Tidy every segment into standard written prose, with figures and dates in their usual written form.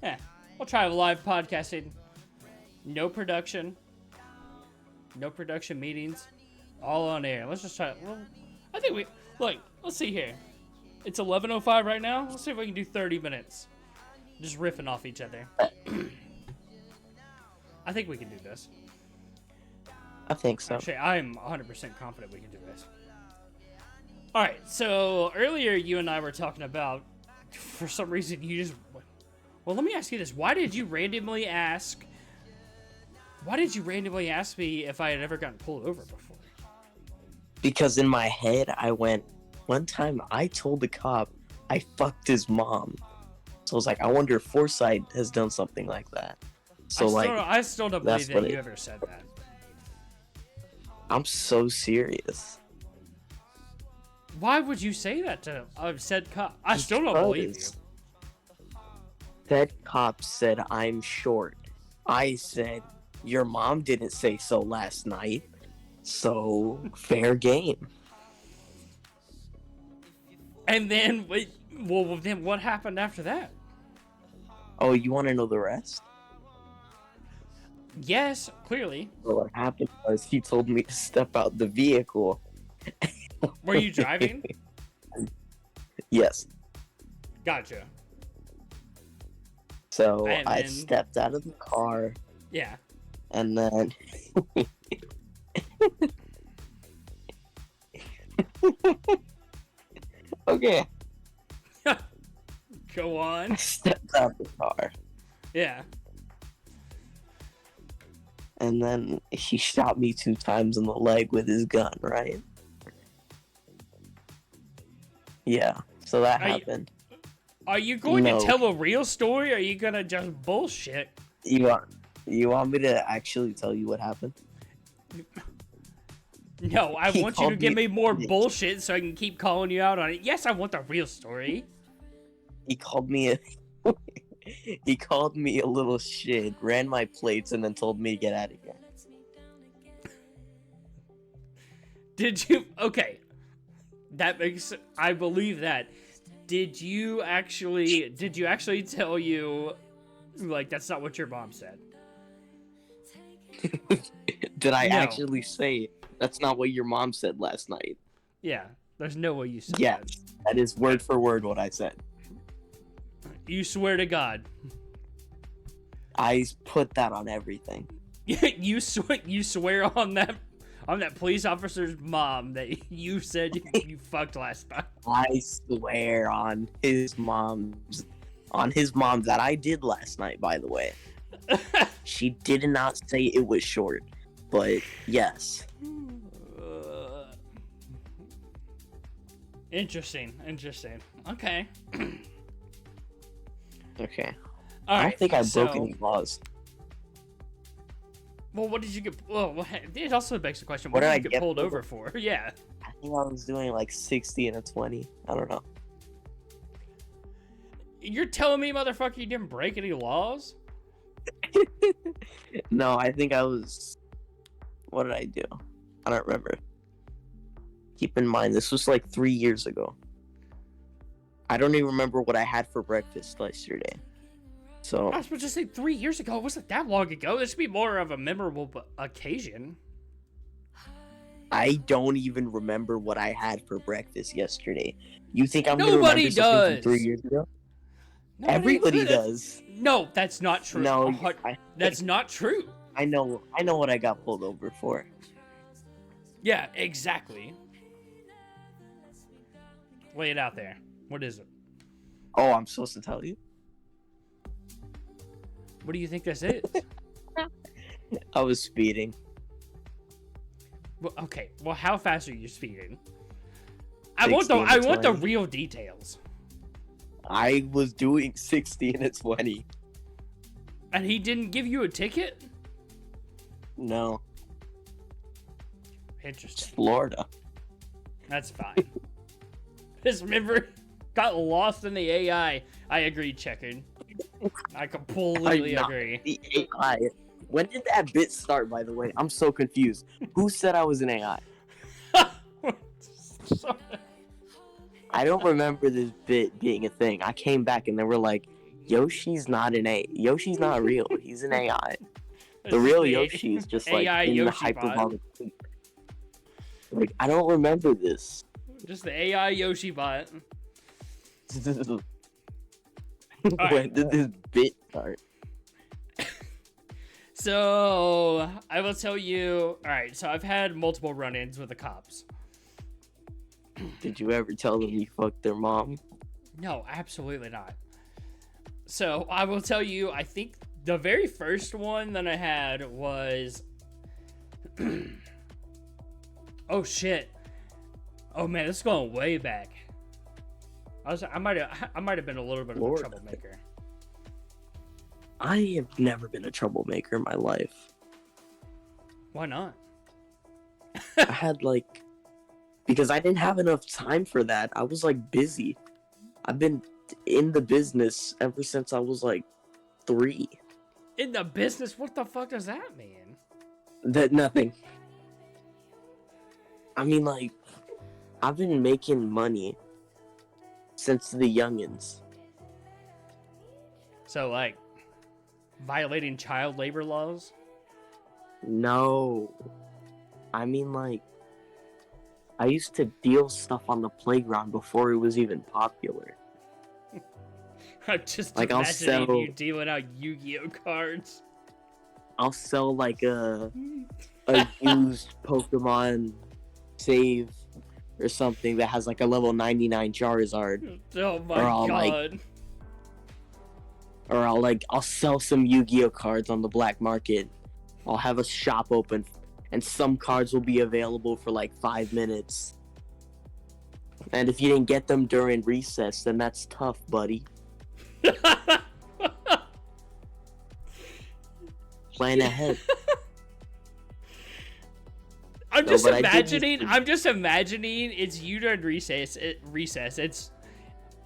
Yeah, we'll try live podcasting. No production. No production meetings. All on air. Let's just try it. Well, I think we... Look, let's see here. It's 11:05 right now. Let's see if we can do 30 minutes. Just riffing off each other. I think we can do this. I think so. Actually, I'm 100% confident we can do this. Alright, so earlier you and I were talking about, for some reason you just... Well, let me ask you this. Why did you randomly ask me if I had ever gotten pulled over before? Because in my head, I went, one time I told the cop I fucked his mom. So I was like, I wonder if Foureyes has done something like that. So I still don't believe that you ever said that. I'm so serious. Why would you say that to said cop? I still don't believe you. That cop said I'm short. I said, your mom didn't say so last night. So, fair game. And then, then what happened after that? Oh, you want to know the rest? Yes, clearly. Well, what happened was he told me to step out the vehicle. Were you driving? Yes. Gotcha. So And I then- stepped out of the car, Yeah. and then okay, Go I on. stepped out the car, Yeah. and then he shot me 2 times in the leg with his gun, right? Yeah, so that Are you- happened. Are you going No. to tell a real story, or are you gonna just bullshit? You want me to actually tell you what happened? No, I He want you to called give me- me more bullshit so I can keep calling you out on it. Yes, I want the real story. He called me a he called me a little shit, ran my plates, and then told me to get out of here. Did you? Okay. That makes... I believe that. Did you actually tell you, like, that's not what your mom said? Did I No. actually say that's not what your mom said last night? Yeah. There's no way you said Yes, that is word for word what I said. that. You swear to God. I put that on everything. you swear on that police officer's mom that you said you fucked last time. I swear on his mom's that I did last night, by the way. She did not say it was short, but yes. Interesting. Okay. Okay. All I right. don't think I so, broke any laws. Well, what did you get? Well, it also begs the question: What what did I did you get get pulled pulled over over? for? Yeah. I think I was doing like 60 and a 20. I don't know. You're telling me, motherfucker, you didn't break any laws? No, I think I was. What did I do? I don't remember. Keep in mind, this was like 3 years ago. I don't even remember what I had for breakfast yesterday. So I was supposed to say 3 years ago. It wasn't that long ago. This should be more of a memorable occasion. I don't even remember what I had for breakfast yesterday. You think I'm Nobody gonna remember something does. from 3 years ago? Nobody- Everybody does. No, that's not true. No, That's not true. I know what I got pulled over for. Yeah, exactly. Lay it out there. What is it? Oh, I'm supposed to tell you? What do you think this is? I was speeding. Well, okay. Well, how fast are you speeding? I 60 want and the 20. real details. I was doing 60 and a 20. And he didn't give you a ticket? No, it's Interesting. Florida. That's fine. This member got lost in the AI. I agree, Checkered. I completely I'm not agree. The AI. When did that bit start, by the way? I'm so confused. Who said I was an AI? Sorry. I don't remember this bit being a thing. I came back and they were like, Yoshi's not Yoshi's not real. He's an AI. The This is real the Yoshi is just like AI in the Yoshi bot. hyperbolic sleep. Like, I don't remember this. Just the AI Yoshi bot. When did this bit start? So, I will tell you... Alright, so I've had multiple run-ins with the cops. Did you ever tell them you fucked their mom? No, absolutely not. So, I will tell you, I think the very first one that I had was... Oh, shit. Oh, man, this is going way back. I might have been a little bit of a troublemaker. I have never been a troublemaker in my life. Why not? I had because I didn't have enough time for that. I was busy. I've been in the business ever since I was 3. In the business? What the fuck does that mean? That nothing. I mean, I've been making money since the youngins. So, violating child labor laws? No. I mean, I used to deal stuff on the playground before it was even popular. I'm just I'll imagining sell- you dealing out Yu-Gi-Oh cards. I'll sell a used Pokemon save or something that has a level 99 Charizard. Oh my Or I'll, god. Or I'll sell some Yu-Gi-Oh cards on the black market. I'll have a shop open and some cards will be available for 5 minutes. And if you didn't get them during recess, then that's tough, buddy. Plan ahead. I'm No, just but I did imagining. used to- I'm just imagining it's you during recess.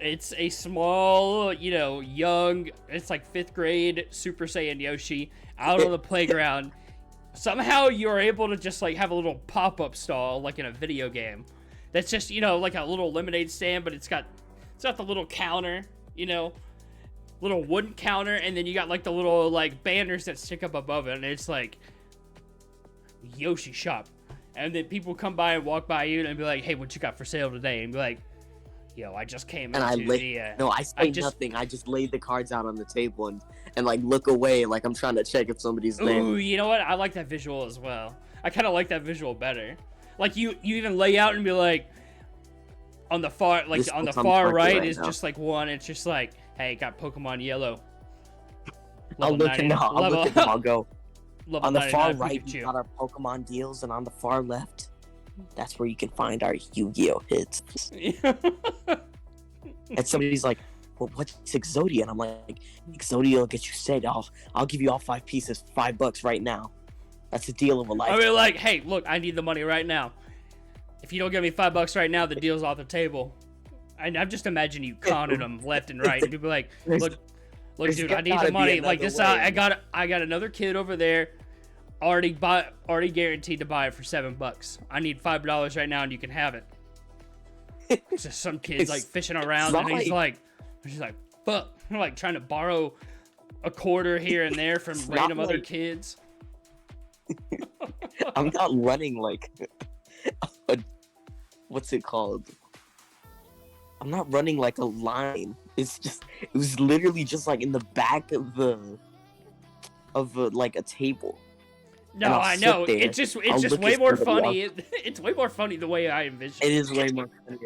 It's a small, young. It's 5th grade Super Saiyan Yoshi out on the playground. Somehow you're able to just have a little pop-up stall in a video game. That's just a little lemonade stand, but it's got the little counter, little wooden counter, and then you got the little banners that stick up above it, and it's Yoshi shop. And then people come by and walk by you and be like, hey, what you got for sale today? And be like, yo, I just came And I into the... No, I say nothing. I just laid the cards out on the table and look away like I'm trying to check if somebody's there. Ooh, you know what? I like that visual as well. I kind of like that visual better. You even lay out and be like, on the far on the far right is now. Just one. It's just hey, got Pokemon Yellow. I'll look at them. I'll go. On the far right, Pikachu. we got our Pokemon deals, and on the far left, that's where you can find our Yu-Gi-Oh hits. And somebody's like, well, what's Exodia? And I'm like, Exodia will get you set. I'll give you all 5 pieces, $5 right now. That's a deal of a lifetime. I mean, hey, look, I need the money right now. If you don't give me $5 right now, the deal's off the table. And I'm just imagining you conning them left and right. And people like, look, dude, I need the money. I got another kid over there, already guaranteed to buy it for $7. I need $5 right now, and you can have it. It's just some kid's fishing around, and he's fuck. I'm trying to borrow a quarter here and there from random other kids. I'm not running what's it called? I'm not running a line. It was literally just in the back of a table. No, I know. It's just way more funny. It's way more funny the way I envision. It is way more funny.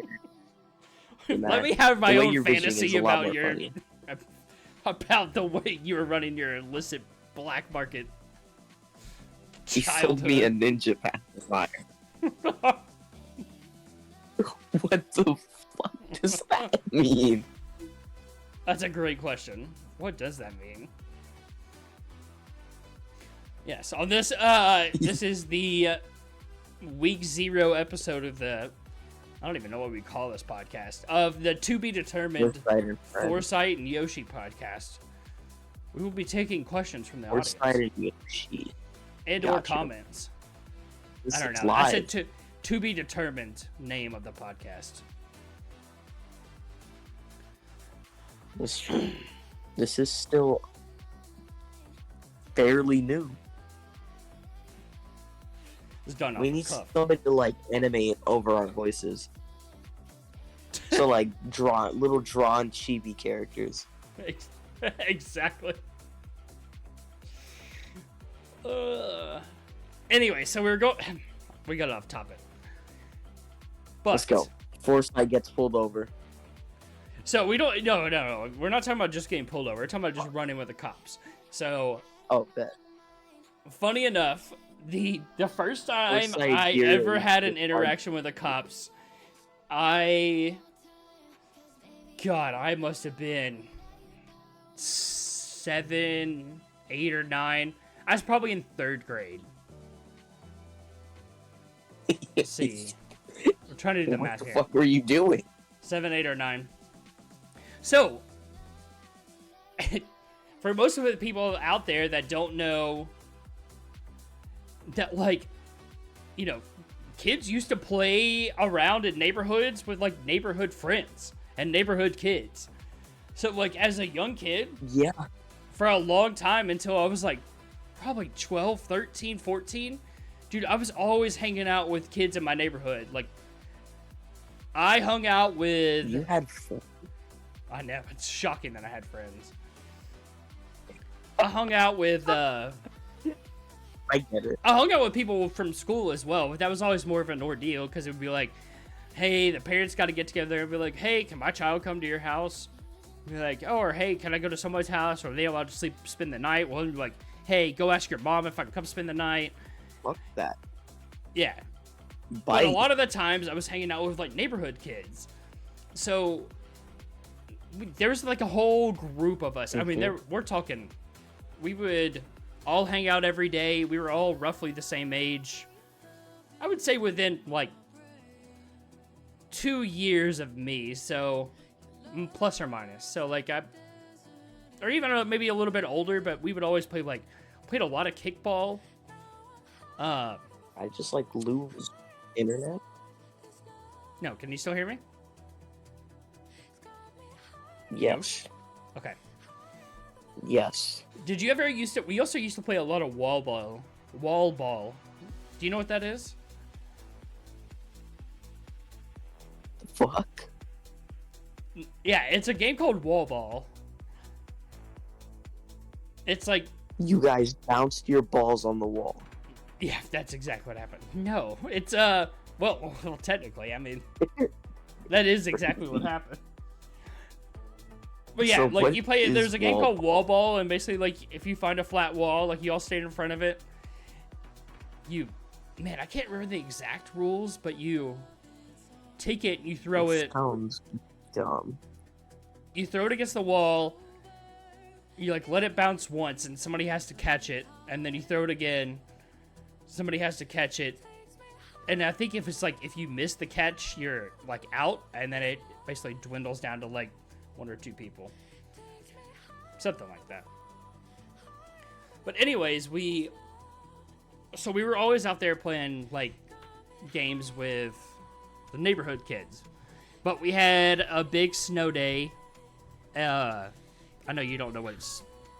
Let me have my own fantasy about about the way you were running your illicit black market. He sold me a ninja pacifier. What the fuck does that mean? That's a great question. What does that mean? Yes, on this, this is the week 0 episode of the, I don't even know what we call this podcast, of the to be determined Foresight and Yoshi podcast. We will be taking questions from the audience. Foresight and Yoshi. And or comments. I don't know. I said to be determined name of the podcast. That's true. This is still fairly new. It's done off We the need cuff. somebody to like animate over our voices. So like little drawn chibi characters. Exactly. Anyway, so we got off topic. But, Let's go. Foresight gets pulled over. So we don't. No. We're not talking about just getting pulled over. We're talking about just running with the cops. So. Oh, bet. Funny enough, the first time Foresight I here ever is had an the interaction with the cops, I must have been 7, 8, or 9. I was probably in 3rd grade. Let's see. We're trying to do the math here. What the fuck were you doing? 7, 8, or 9. So, for most of the people out there that don't know that, like, you know, kids used to play around in neighborhoods with, like, neighborhood friends and neighborhood kids. So, like, as a young kid, Yeah. for a long time until I was, like, probably 12, 13, 14, dude, I was always hanging out with kids in my neighborhood. Like, I hung out with... You had fun. I know, it's shocking that I had friends. I hung out with, I get it. I hung out with people from school as well, but that was always more of an ordeal, because it would be like, hey, the parents got to get together and be like, hey, can my child come to your house? Be like, oh, or hey, can I go to someone's house? Or are they allowed to spend the night? Well, it'd be like, hey, go ask your mom if I can come spend the night. Fuck that. Yeah. Bite. But a lot of the times I was hanging out with, like, neighborhood kids. So there was, like, a whole group of us. I mean, we're talking, we would all hang out every day. We were all roughly the same age. I would say within, like, 2 years of me. So, plus or minus. So, like, or even maybe a little bit older, but we would always played a lot of kickball. I just, like, lose internet. No, can you still hear me? Yes. Okay. Yes. Did you ever we also used to play a lot of wall ball. Do you know what that is? The fuck? Yeah, it's a game called wall ball. It's like, You guys bounced your balls on the wall. yeah, that's exactly what happened. No, it's well, technically, I mean, that is exactly what happened. But yeah, So like what you play it. There's is a game wall called wall ball, and basically, like, if you find a flat wall, like, you all stand in front of it. Man, I can't remember the exact rules, but you take it and you throw it. Sounds dumb. You throw it against the wall. You, like, let it bounce once, and somebody has to catch it, and then you throw it again. Somebody has to catch it, and I think if it's like if you miss the catch, you're like out, and then it basically dwindles down to like 1 or 2 people, something like that. But anyways, we were always out there playing like games with the neighborhood kids, but we had a big snow day. I know you don't know what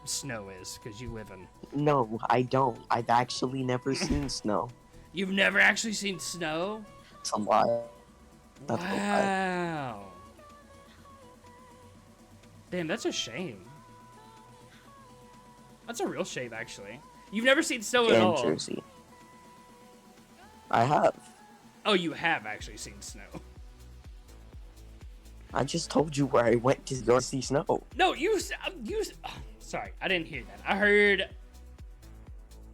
snow is because you live in. No, I don't. I've actually never seen snow. You've never actually seen snow? It's a lie. That's a lie. Wow. Damn, that's a shame. That's a real shame, actually. You've never seen snow at In all. Jersey. I have. Oh, you have actually seen snow. I just told you where I went to go see snow. No, sorry, I didn't hear that. I heard.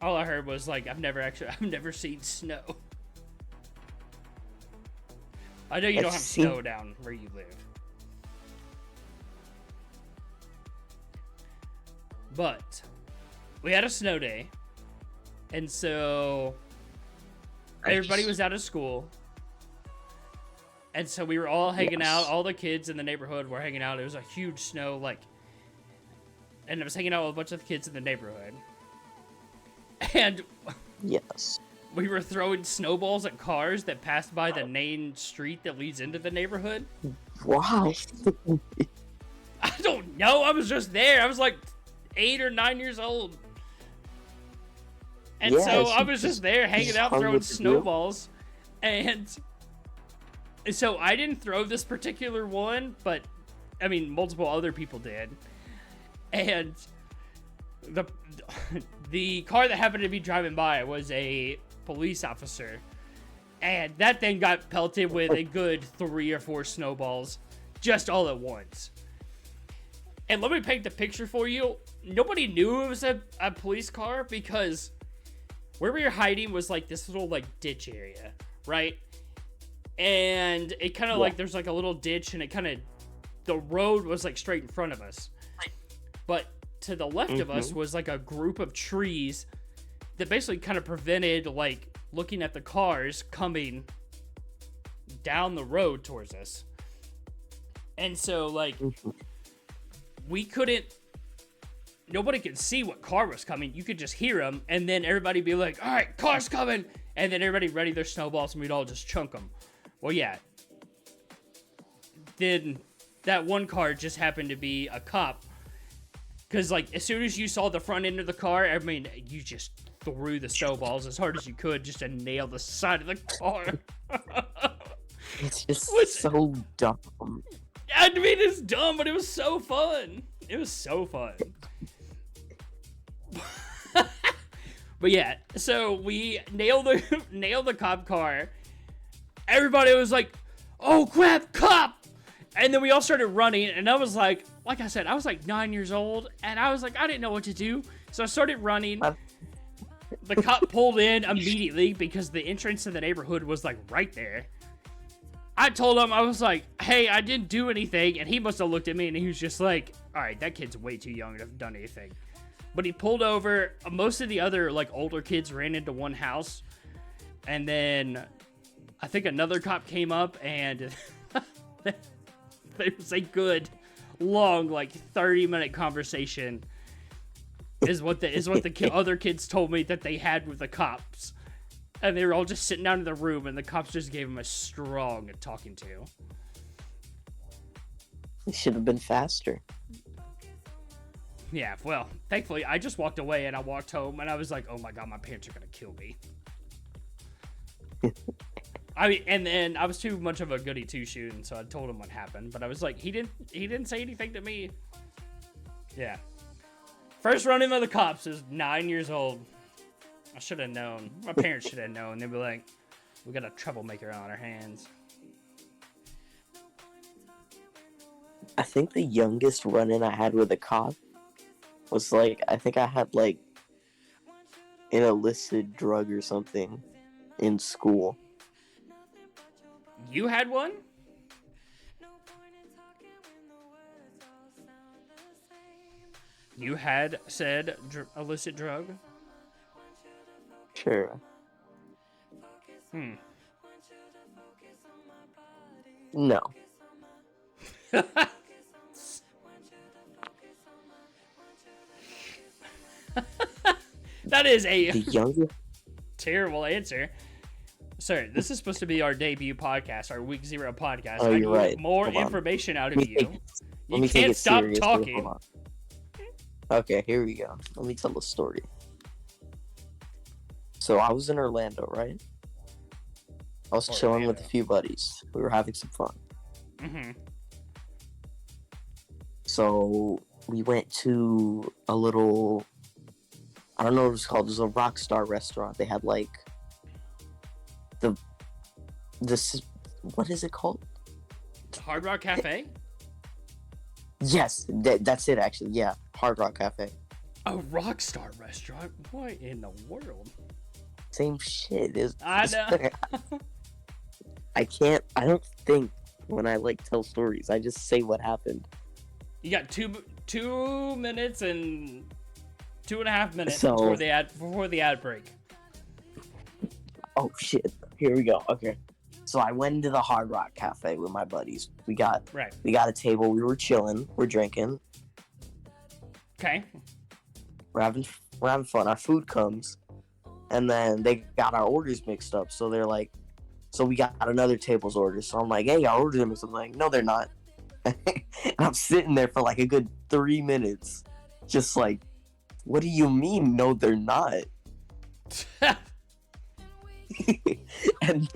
All I heard was like, I've never seen snow. I know you don't have snow down where you live. But we had a snow day. And so everybody was out of school. And so we were all hanging out. All the kids in the neighborhood were hanging out. It was a huge snow, like, and I was hanging out with a bunch of the kids in the neighborhood. And Yes. we were throwing snowballs at cars that passed by the main street that leads into the neighborhood. Why? I don't know. I was just there. I was like 8 or 9 years old. And Yeah, so she I was just there hanging out hung throwing with the group. snowballs. And so I didn't throw this particular one, but I mean, multiple other people did. And the car that happened to be driving by was a police officer. And that thing got pelted with a good 3 or 4 snowballs just all at once. And let me paint the picture for you. Nobody knew it was a police car because where we were hiding was like this little like ditch area, right? And it kind of like there's like a little ditch, and it kind of the road was like straight in front of us. But to the left of us was like a group of trees that basically kind of prevented like looking at the cars coming down the road towards us. And so like nobody could see what car was coming. You could just hear them, and then everybody be like, all right, car's coming. And then everybody ready their snowballs, and we'd all just chunk them. Well, yeah. Then that one car just happened to be a cop. Because, like, as soon as you saw the front end of the car, I mean, you just threw the snowballs as hard as you could just to nail the side of the car. It's just so dumb. I mean, it's dumb, but it was so fun. It was so fun. But yeah, so we nailed the cop car. Everybody was like, oh crap, cop! And then we all started running, and I was like I said, I was like 9 years old, and I was like, I didn't know what to do. So I started running. The cop pulled in immediately because the entrance to the neighborhood was like right there. I told him, I was like, hey, I didn't do anything. And he must have looked at me, and he was just like, all right, that kid's way too young to have done anything. But he pulled over. Most of the other like older kids ran into one house. And then I think another cop came up, and there was a good long like 30-minute conversation is what the other kids told me that they had with the cops. And they were all just sitting down in the room, and the cops just gave them a strong talking to. It should have been faster. Yeah, well, thankfully, I just walked away, and I walked home, and I was like, oh my god, my parents are gonna kill me. I mean, and then I was too much of a goody two-shoes, and so I told him what happened. But I was like, he didn't say anything to me. Yeah. First run-in with the cops is 9 years old. I should have known. My parents should have known. They'd be like, we got a troublemaker on our hands. I think the youngest run-in I had with a cop was like, I think I had like an illicit drug or something in school. You had one? You had said illicit drug? Sure. Hmm. No. That is a The youngest? terrible answer. Sir, this is supposed to be our debut podcast, our week 0 podcast. Oh, I you're need right. more Hold on. information out of you. Let You me take can't it stop seriously. talking. Hold on. Okay, here we go. Let me tell the story. So I was in Orlando, right? I was chilling with a few buddies. We were having some fun. Mm-hmm. So we went to a little, I don't know what it was called. It was a Rockstar restaurant. They had like this, what is it called? Hard Rock Cafe? Yes, that's it actually. Yeah, Hard Rock Cafe. A Rockstar restaurant? What in the world? Same shit. I know. I don't think when I like tell stories. I just say what happened. You got 2 minutes and 2.5 minutes So- before the ad break. Oh shit. Here we go. Okay. So I went into the Hard Rock Cafe with my buddies. We got a table. We were chilling. We're drinking. Okay. We're having fun. Our food comes, and then they got our orders mixed up. So they're like, so we got another table's order. So I'm like, hey, our orders are mixed up. I'm like, no, they're not. And I'm sitting there for like a good 3 minutes. Just like, what do you mean? No, they're not. And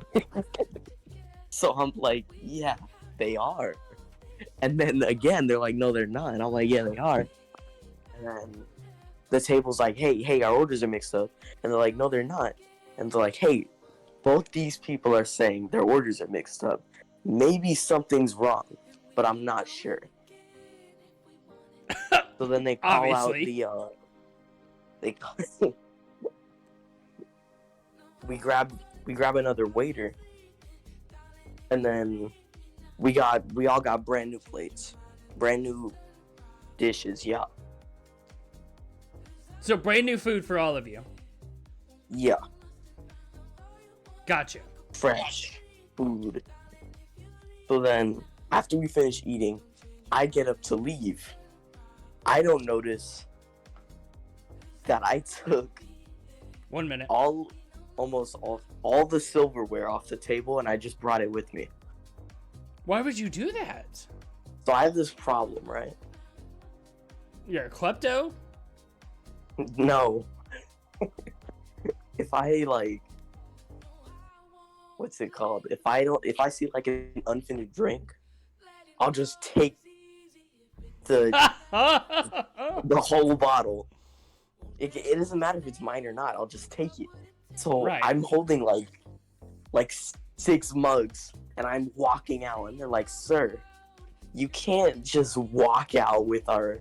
so I'm like, yeah, they are. And then again, they're like, no, they're not. And I'm like, yeah, they are. And then the table's like, hey, our orders are mixed up. And they're like, no, they're not. And they're like, hey, both these people are saying their orders are mixed up. Maybe something's wrong, but I'm not sure. So then they call Obviously. out we grab another waiter, and then we all got brand new plates, brand new dishes. Yeah. So brand new food for all of you. Yeah. Gotcha. Fresh food. So then, after we finish eating, I get up to leave. I don't notice that I took 1 minute. almost all the silverware off the table, and I just brought it with me. Why would you do that? So I have this problem, right? You're a klepto? No. If I what's it called? If I see like an unfinished drink, I'll just take the whole bottle. It doesn't matter if it's mine or not. I'll just take it. So Right. I'm holding like 6 mugs, and I'm walking out, and they're like, "Sir, you can't just walk out with our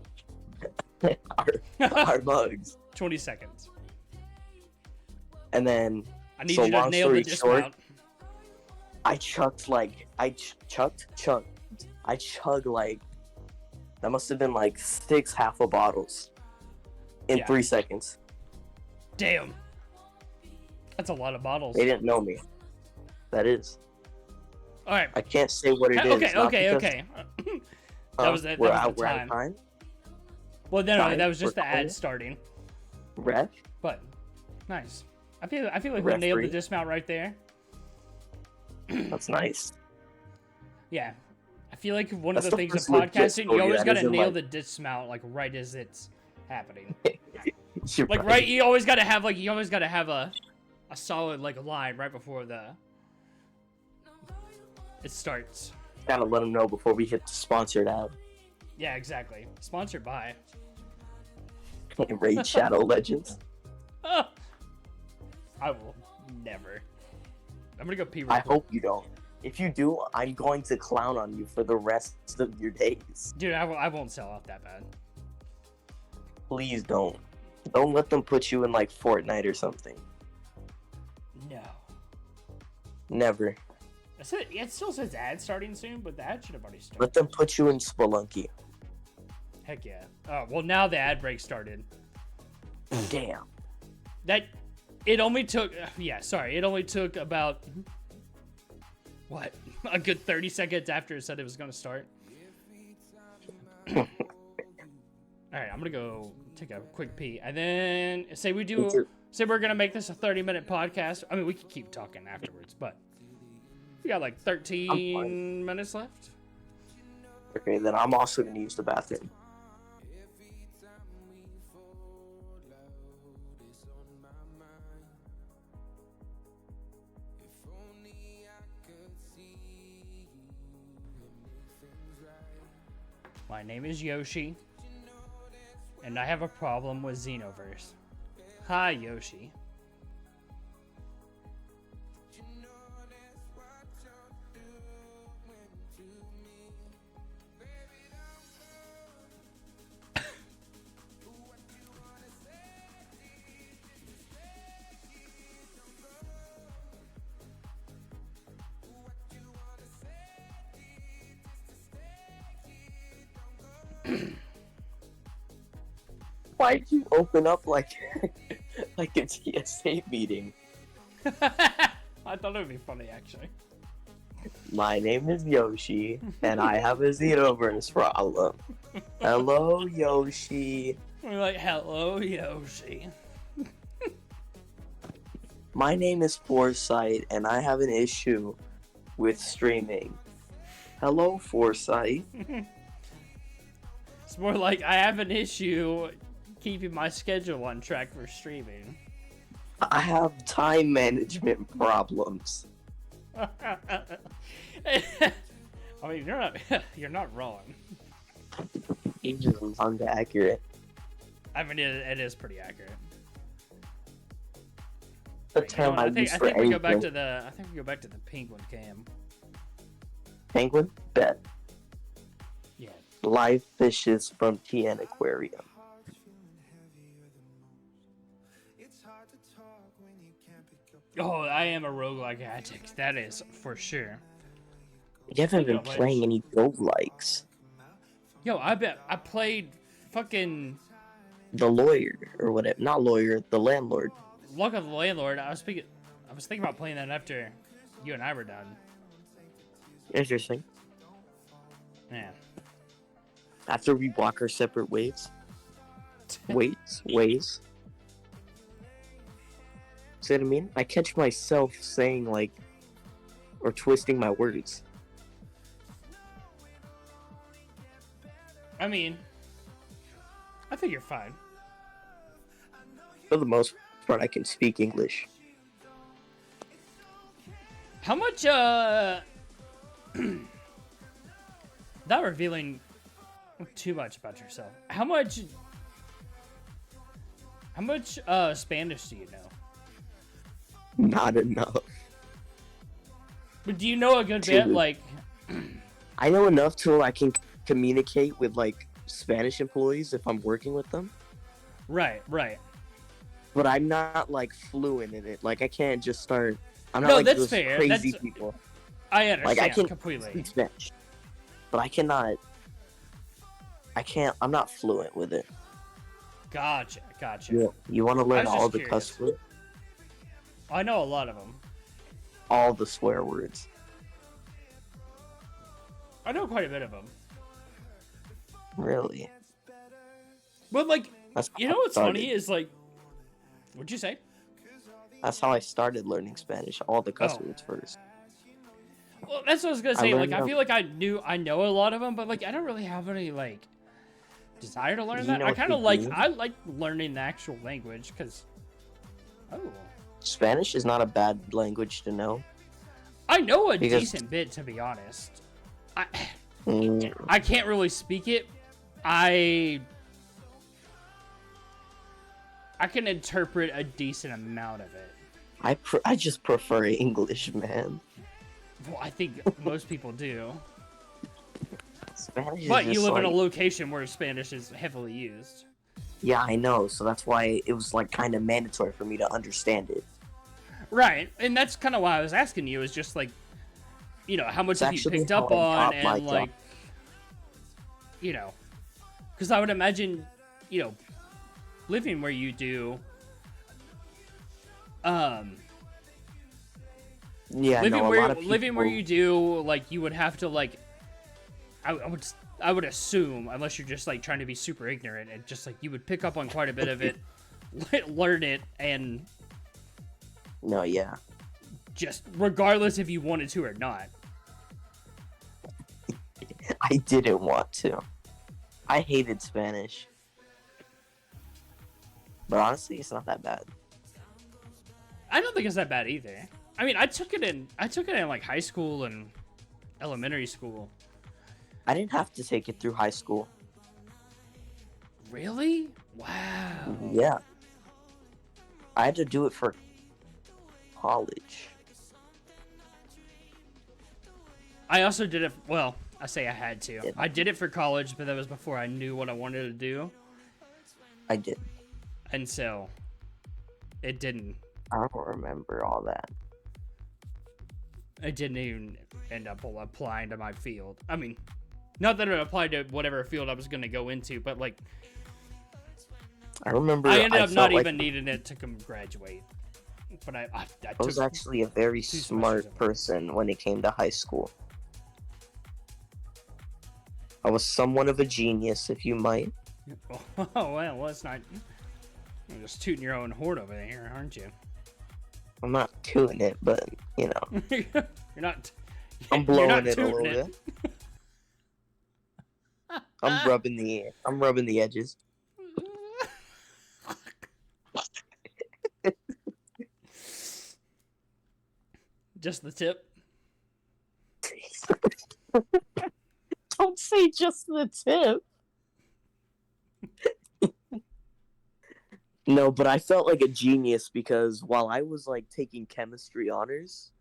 mugs." 20 seconds. And then I need So you to long nail the story short, dismount. I chugged like that must have been like 6 half bottles in Yeah. 3 seconds. Damn. That's a lot of bottles. They didn't know me. That is. All right. I can't say what it is. Okay. not because, That was it. We're That was out. the We're out time. of time. Well, no, Time? that was just We're the calling ad it? starting. Ref. But nice. I feel like we nailed the Referee. dismount right there. That's nice. Yeah. I feel like one of That's the the things of first legit podcasting, you story always that gotta isn't nail like- the dismount like right as it's happening. You're Like right, you always gotta have a solid like line right before it starts. Gotta let them know before we hit the sponsored ad. Yeah, exactly. Sponsored by. Raid Shadow Legends. I will never. I'm gonna go pee. Real I quick. hope you don't. If you do, I'm going to clown on you for the rest of your days. Dude, I won't sell out that bad. Please don't. Don't let them put you in like Fortnite or something. No. Never. It still says ad starting soon, but the ad should have already started. Let them put you in Spelunky. Heck yeah. Oh, well, now the ad break started. Damn. It only took about, what, a good 30 seconds after it said it was going to start. All right, I'm going to go take a quick pee. And then say we're going to make this a 30-minute podcast. I mean, we can keep talking afterwards, but we got like 13 minutes left. Okay, then I'm also going to use the bathroom. My name is Yoshi, and I have a problem with Xenoverse. Hi, Yoshi. Why'd you open up like like a TSA meeting? I thought it would be funny, actually. My name is Yoshi, and I have a Xenoverse problem. Hello, Yoshi. We're like, hello, Yoshi. My name is Foresight, and I have an issue with streaming. Hello, Foresight. It's more like I have an issue keeping my schedule on track for streaming. I have time management problems. I mean, you're not wrong. Ages sound accurate. I mean, it is pretty accurate. The Right, term I use I for think we go back anything. to the. I think we go back to the penguin cam. Penguin? Bet. Yeah. Live fishes from TN Aquarium. Oh, I am a roguelike addict. That is for sure. You haven't been Speaking of which- playing any roguelikes. Yo, I bet I played fucking The lawyer, or whatever. Not lawyer, the landlord. Luck of the Landlord. I was thinking about playing that after you and I were done. Interesting. Yeah. After we walk our separate ways. Ways. See what I mean? I catch myself saying, like, or twisting my words. I mean, I think you're fine. For the most part, I can speak English. How much, not revealing too much about yourself. How much, Spanish do you know? Not enough. But do you know a good bit, Dude. like... I know enough to I can communicate with, like, Spanish employees if I'm working with them. Right. But I'm not, like, fluent in it. Like, I can't just start... I'm not No, like that's those fair. crazy That's- people. I understand Like, I can completely. speak Spanish. But I cannot... I'm not fluent with it. Gotcha. Yeah. You want to learn was all just the cuss curious. words? I know a lot of them. All the swear words. I know quite a bit of them. Really? But, like, That's you how know I what's started. funny is, like... What'd you say? That's how I started learning Spanish. All the cuss Oh. words first. Well, that's what I was gonna I say. Like, learned I them. feel like I know a lot of them, but like, I don't really have any like desire to learn You that. know I what kind of they like do? I like learning the actual language because Spanish is not a bad language to know. I know a Because- decent bit, to be honest. Mm, I can't really speak it. I can interpret a decent amount of it. I just prefer English, man. Well, I think most people do. Spanish But is you just live in a like- location where Spanish is heavily used. Yeah, I know. So that's why it was like kind of mandatory for me to understand it. Right, and that's kind of why I was asking you. Is just like, you know, how much It's have you actually picked how up I on, got my and like, job. you know, because I would imagine, you know, living where you do, Yeah, no, a lot of people... living where you do, like, you would have to like, I would assume, unless you're just like trying to be super ignorant, and just like you would pick up on quite a bit of it, learn it, and No, yeah. just regardless if you wanted to or not. I didn't want to. I hated Spanish. But honestly, it's not that bad. I don't think it's that bad either. I mean, I took it in like high school and elementary school. I didn't have to take it through high school. Really? Wow. Yeah. I had to do it for college. I also did it. Well, I say I had to. Yeah. I did it for college, but that was before I knew what I wanted to do, I did. and so it didn't. I don't remember all that. It didn't even end up applying to my field. I mean, not that it applied to whatever field I was going to go into, but like I remember I ended up felt not like even needing it to graduate. But I I was took. actually a very semesters smart of it. person when it came to high school. I was somewhat of a genius, if you might. Oh well, it's not. You're just tooting your own horn over there, aren't you? I'm not doing it, but you know, You're not. I'm you're blowing not it a little tooting bit. I'm rubbing the edges. Just the tip. Don't say just the tip. No, but I felt like a genius because while I was like taking chemistry honors,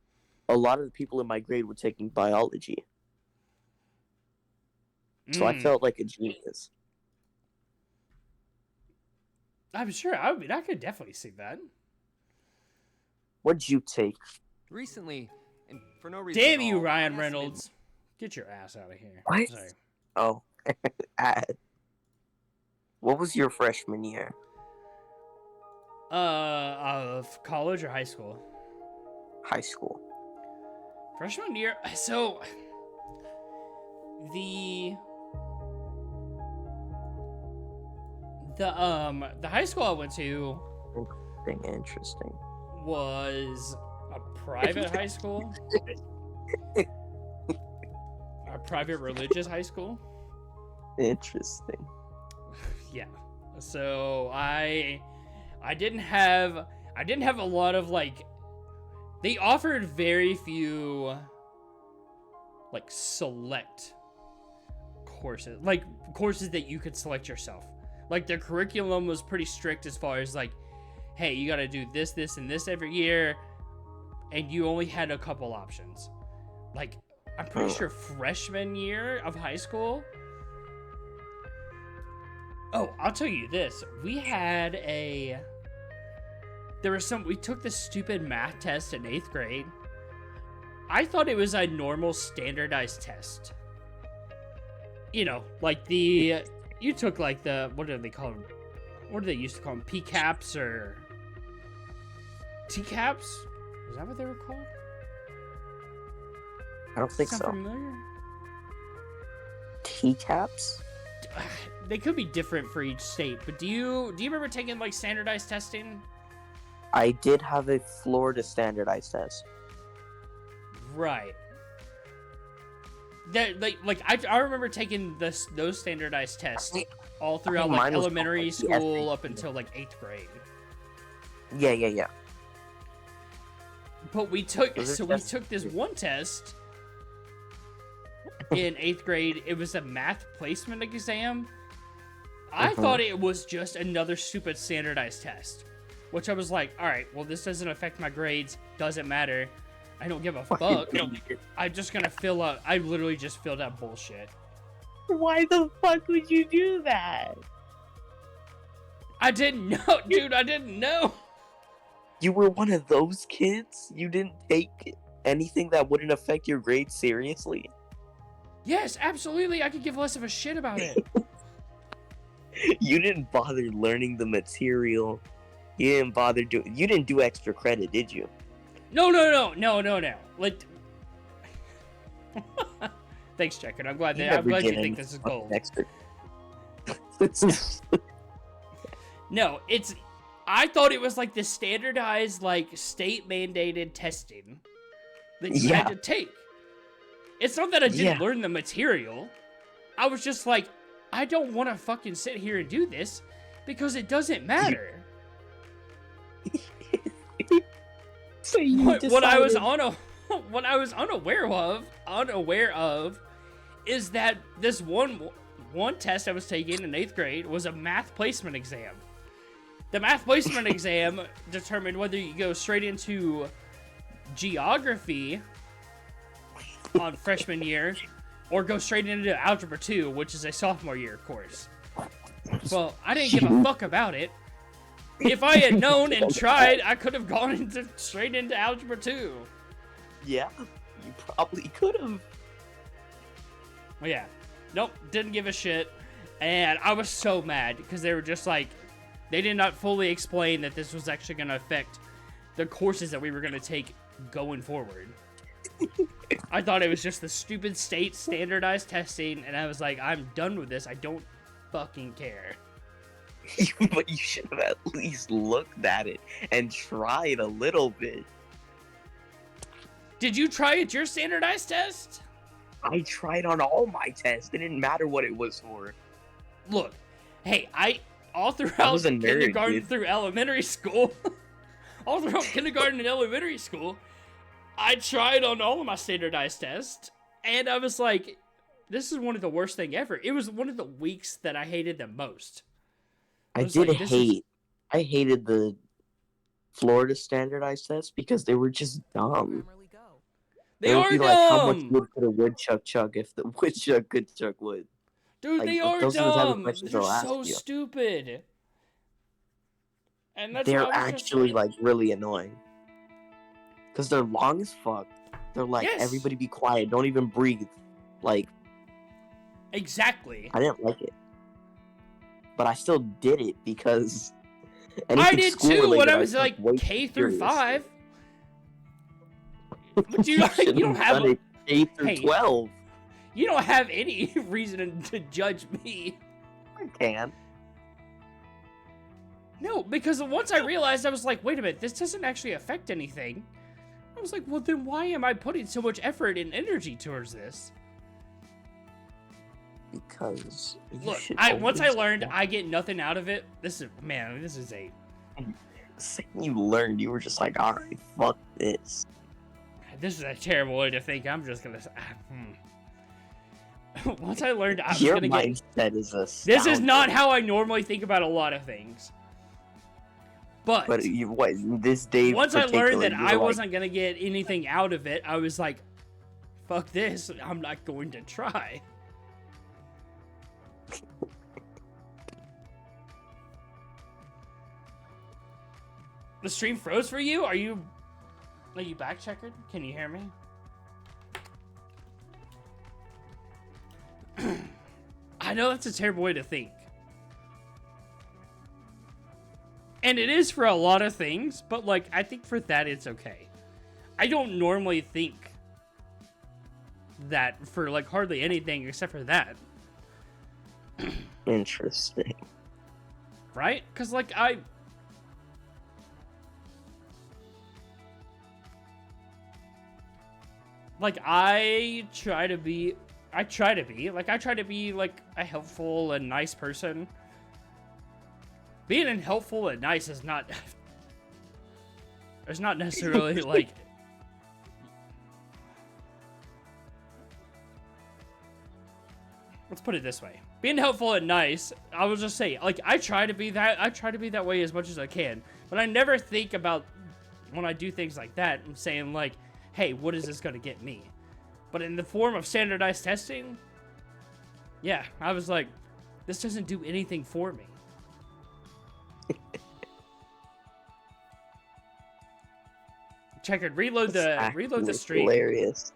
a lot of the people in my grade were taking biology. So I felt like a genius. I'm sure. I mean, I could definitely see that. What'd you take? Recently, and for no reason Damn at you, all, Ryan I Reynolds. Get your ass out of here. What? Sorry. Oh, what was your freshman year? Of college or high school? High school. Freshman year. So, the high school I went to Interesting. was a private high school. A private religious high school. Interesting. Yeah. So I didn't have a lot of like, they offered very few like select courses, like courses that you could select yourself. Like their curriculum was pretty strict as far as like, hey, you got to do this, this, and this every year, and you only had a couple options. Like, I'm pretty sure freshman year of high school. Oh, I'll tell you this. We took this stupid math test in 8th grade. I thought it was a normal standardized test. You know, like you took like what do they call them? What do they used to call them? PCAPs or TCAPs? Is that what they were called? I don't think Sound so. familiar? T-caps? They could be different for each state, but do you remember taking like standardized testing? I did have a Florida standardized test. Right. That I remember taking those standardized tests all throughout like Mine was elementary called the school SAT. up until like 8th grade. Yeah. But we took Those are we tests. took this one test in 8th grade. It was a math placement exam. I thought it was just another stupid standardized test, which I was like, all right, well, this doesn't affect my grades. Doesn't matter. I don't give a fuck. I'm just gonna fill out. I literally just filled out bullshit. Why the fuck would you do that? I didn't know, dude. I didn't know. You were one of those kids? You didn't take anything that wouldn't affect your grades seriously? Yes, absolutely. I could give less of a shit about it. You didn't bother learning the material. You didn't do extra credit, did you? No. Like, thanks, Checkered. I'm glad you think this is gold. Extra. No, I thought it was like the standardized, like, state mandated testing that you had to take. It's not that I didn't learn the material. I was just like, I don't want to fucking sit here and do this because it doesn't matter. So you what I was unaware of is that this one test I was taking in 8th grade was a math placement exam. The math placement exam determined whether you go straight into geography on freshman year or go straight into algebra 2, which is a sophomore year course. Well, I didn't give a fuck about it. If I had known and tried, I could have gone straight into algebra 2. Yeah, you probably could have. Well, yeah. Nope, didn't give a shit. And I was so mad because they were just like, they did not fully explain that this was actually going to affect the courses that we were going to take going forward. I thought it was just the stupid state standardized testing, and I was like, I'm done with this. I don't fucking care. But you should have at least looked at it and tried a little bit. Did you try it your standardized test? I tried on all my tests. It didn't matter what it was for. Look, hey, all I throughout was a nerd, kindergarten dude. through elementary school, all throughout kindergarten and elementary school, I tried on all of my standardized tests, and I was like, this is one of the worst thing ever. It was one of the weeks that I hated the most. I hated the Florida standardized tests because they were just dumb. They would are be dumb! like, how much wood could a woodchuck chuck if the woodchuck could chuck wood? Dude, Like, they are those are the type of dumb! questions They're they'll ask so you. stupid. And that's They're why I was actually, just... like, really annoying. Because they're long as fuck. They're like, Yes. everybody be quiet, don't even breathe. Like, Exactly. I didn't like it. But I still did it because... I did too when I was took like way K too through seriously. 5. But you don't have done it K through Hey. 12. you don't have any reason to judge me. I can. No, because once I realized, I was like, wait a minute, this doesn't actually affect anything. I was like, well, then why am I putting so much effort and energy towards this? Because Look, once I learned I get nothing out of it, this is you learned, you were just like, alright, fuck this. This is a terrible way to think. I'm just gonna. Once I learned I was Your gonna get. mindset is This is not astounding. how I normally think about a lot of things. But this day once I learned that particularly, you I were like, wasn't gonna get anything out of it, I was like, "Fuck this! I'm not going to try." The stream froze for you? Are you back, Checkered? Can you hear me? I know that's a terrible way to think. And it is for a lot of things, but like, I think for that it's okay. I don't normally think that for like hardly anything except for that. interesting. Right? Because like I try to be like a helpful and nice person. Being helpful and nice is not it's not necessarily like let's put it this way. Being helpful and nice, I will just say, like, I try to be that way as much as I can. But I never think about when I do things like that, I'm saying like, hey, what is this gonna get me? But in the form of standardized testing, yeah, I was like, this doesn't do anything for me. Checkered, reload the stream. Hilarious.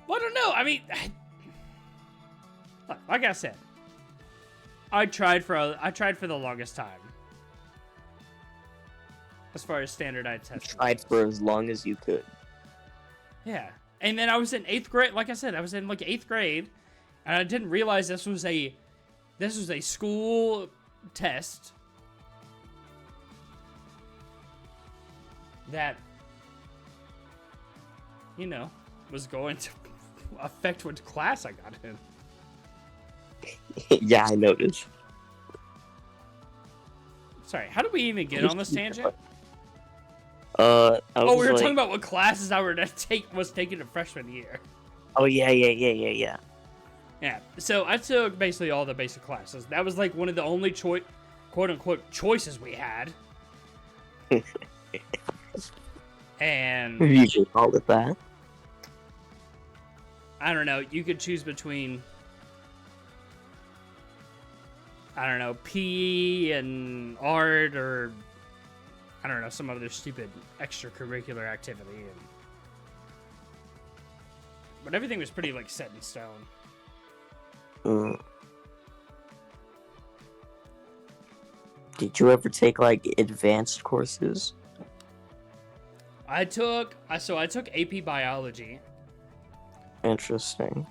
Well, I don't know. I mean, like I said, I tried for the longest time. As far as standardized testing. Tried for as long as you could. Yeah. And then I was in 8th grade. Like I said, I was in like 8th grade, and I didn't realize this was a school test that, you know, was going to affect what class I got in. Yeah, I noticed. Sorry, how did we even get on this tangent? We Oh, we were like, talking about what classes I was taking in freshman year. Oh yeah. Yeah, so I took basically all the basic classes. That was like one of the only quote-unquote choices we had. And You could call it that. I don't know, you could choose between, I don't know, PE and art, or I don't know, some other stupid extracurricular activity. But everything was pretty like set in stone. Did you ever take like advanced courses? I took AP biology. Interesting.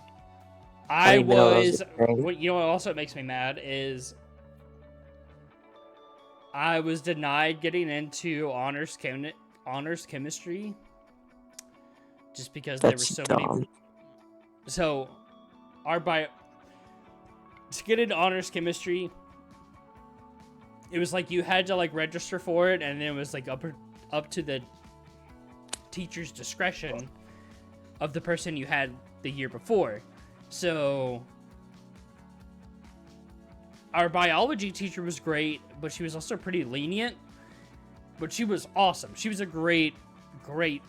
I didn't know that was was, a thing. what, you know what also makes me mad is I was denied getting into honors chemistry just because there were That's so dumb. many. So, to get into honors chemistry, it was like you had to like register for it, and then it was like up to the teacher's discretion of the person you had the year before. So our biology teacher was great, but she was also pretty lenient. But she was awesome. She was a great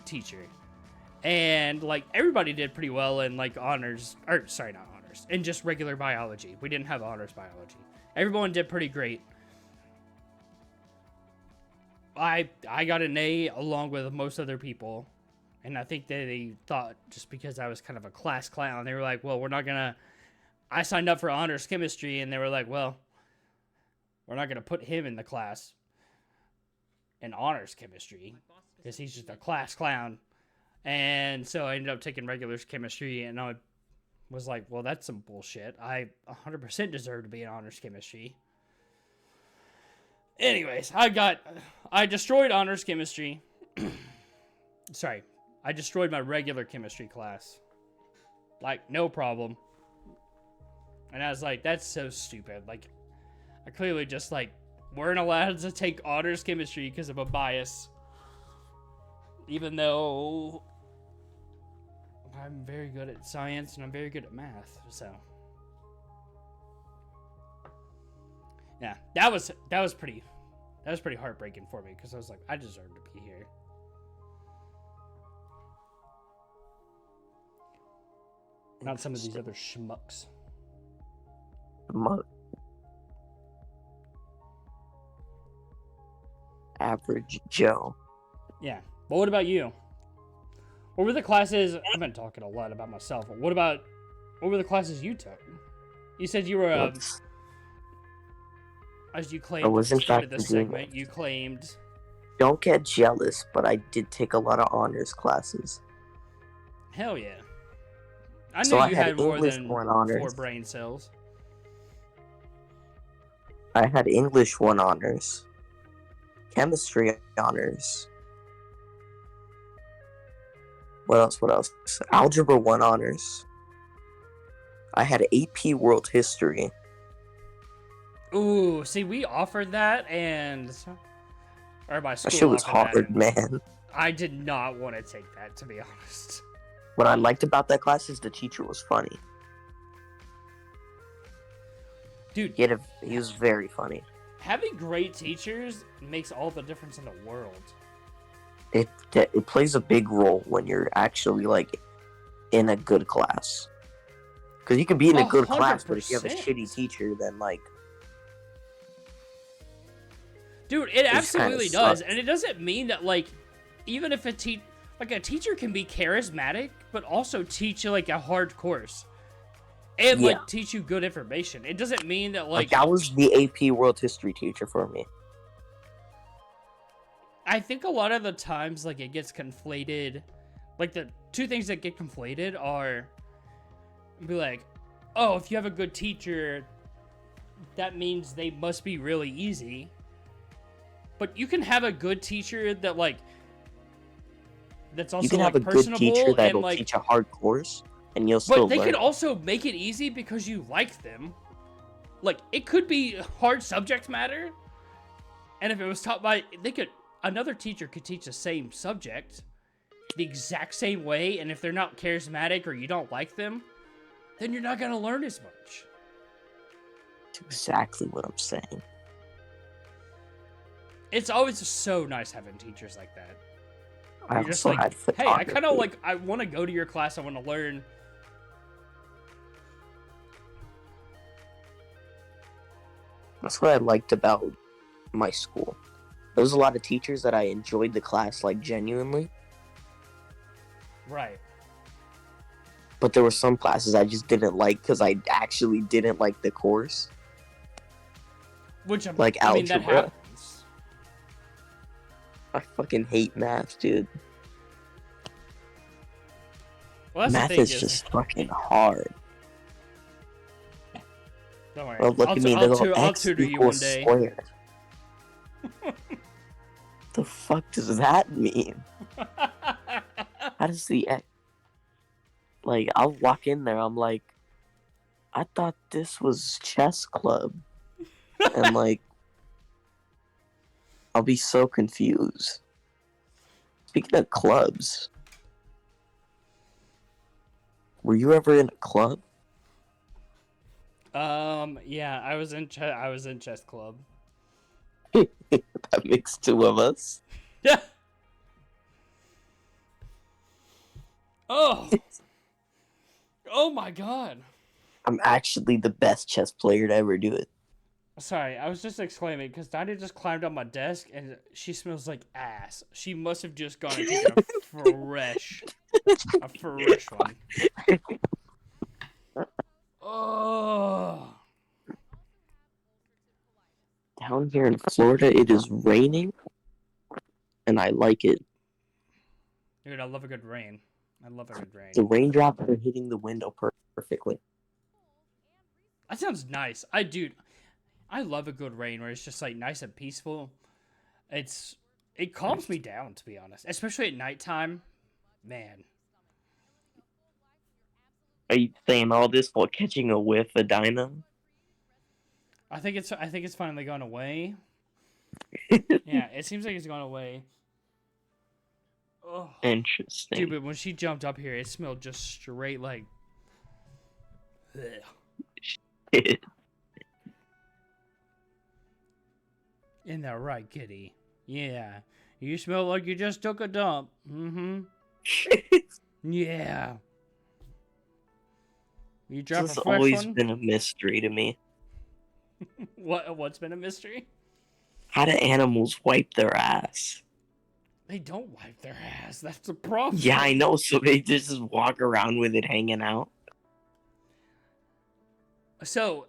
teacher. And like everybody did pretty well in like honors, or sorry, not honors, in just regular biology. We didn't have honors biology. Everyone did pretty great. I got an A along with most other people, and I think they thought just because I was kind of a class clown, they were like, well, we're not gonna. I signed up for honors chemistry, and they were like, well, we're not gonna put him in the class in honors chemistry because he's just a class clown. And so I ended up taking regular chemistry, and I was like, well, that's some bullshit. I 100% deserve to be in honors chemistry. Anyways, I destroyed honors chemistry. Sorry, I destroyed my regular chemistry class. Like, no problem. And I was like, that's so stupid. Like, I clearly just, like, weren't allowed to take honors chemistry because of a bias. Even though I'm very good at science and I'm very good at math, so. Yeah, that was pretty heartbreaking for me because I was like, I deserve to be here. Not some of these other schmucks. Average Joe. Yeah, but what about you? What were the classes? I've been talking a lot about myself. But what were the classes you took? You said you were as you claimed I was at in the start fact of this doing segment, you claimed. Don't get jealous, but I did take a lot of honors classes. Hell yeah! I So knew I you had had more English than one honors. 4 brain cells. I had English 1 honors, chemistry honors. What else? Algebra 1 honors. I had AP World History. Ooh, see, we offered that, and or my school That shit was offered that, hard, and man. I did not want to take that, to be honest. What I liked about that class is the teacher was funny. Dude, He was very funny. having great teachers makes all the difference in the world. It plays a big role when you're actually like in a good class. Because you can be in a good class, but if you have a 100%. shitty teacher, then like, Dude, it just absolutely kinda does, sucks. and it doesn't mean that like even if a teacher can be charismatic, but also teach you like a hard course and Yeah. like teach you good information. It doesn't mean that like that was the AP World History teacher for me. I think a lot of the times, like, it gets conflated. Like, the two things that get conflated are, be like, oh, if you have a good teacher, that means they must be really easy. But you can have a good teacher that, like, that's also, You can like, have a good personable teacher that'll and, like, teach a hard course, and you'll still but they learn. could also make it easy because you like them. Like, it could be hard subject matter, and if it was taught by, another teacher could teach the same subject the exact same way, and if they're not charismatic or you don't like them, then you're not going to learn as much. That's exactly what I'm saying. It's always so nice having teachers like that. I You're just also like, had hey, I kind of photography. like, I want to go to your class, I want to learn. That's what I liked about my school. There was a lot of teachers that I enjoyed the class, like, genuinely. Right. But there were some classes I just didn't like because I actually didn't like the course. Which, Like I mean, that algebra. happens. I fucking hate math, dude. Well, that's Math the thing is just fucking hard. Don't worry. Well, look at me, the little I'll x tutor you one equals day. squared. the fuck does that mean? How does the like? I'll walk in there. I'm like, I thought this was chess club, and like, I'll be so confused. Speaking of clubs, were you ever in a club? Yeah, I was in chess club. That makes two of us. Yeah. Oh. Oh my god. I'm actually the best chess player to ever do it. Sorry, I was just exclaiming because Dinah just climbed on my desk and she smells like ass. She must have just gone and taken a fresh one. Oh. Down here in Florida, it is raining, and I like it. Dude, I love a good rain. I love a good rain. The raindrops are hitting the window perfectly. That sounds nice. I love a good rain where it's just like nice and peaceful. It calms me down, to be honest, especially at nighttime. Man, Are you saying all this while catching a whiff of Dinah? I think it's finally gone away. Yeah, it seems like it's gone away. Oh, Interesting. dude, but when she jumped up here, it smelled just straight like. Ugh. In that right, kitty. Yeah, you smell like you just took a dump. Mm-hmm. Yeah. You drop This a has fresh always one? been a mystery to me. What's been a mystery? How do animals wipe their ass? They don't wipe their ass. That's the problem. Yeah, I know. So they just walk around with it hanging out. So,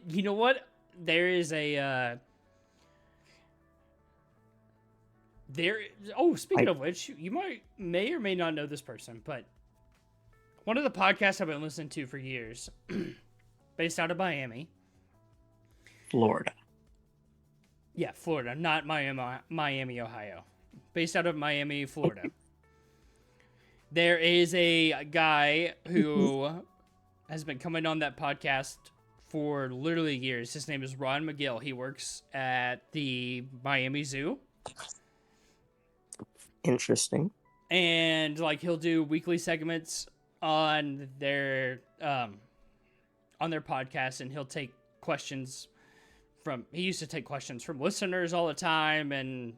you know what? There is a speaking of which, you may or may not know this person, but one of the podcasts I've been listening to for years, based out of Miami. Florida. Yeah, Florida, not Miami, Ohio. Based out of Miami, Florida. There is a guy who has been coming on that podcast for literally years. His name is Ron McGill. He works at the Miami Zoo. Interesting. And like he'll do weekly segments on their podcast, and he'll take questions he used to take questions from listeners all the time and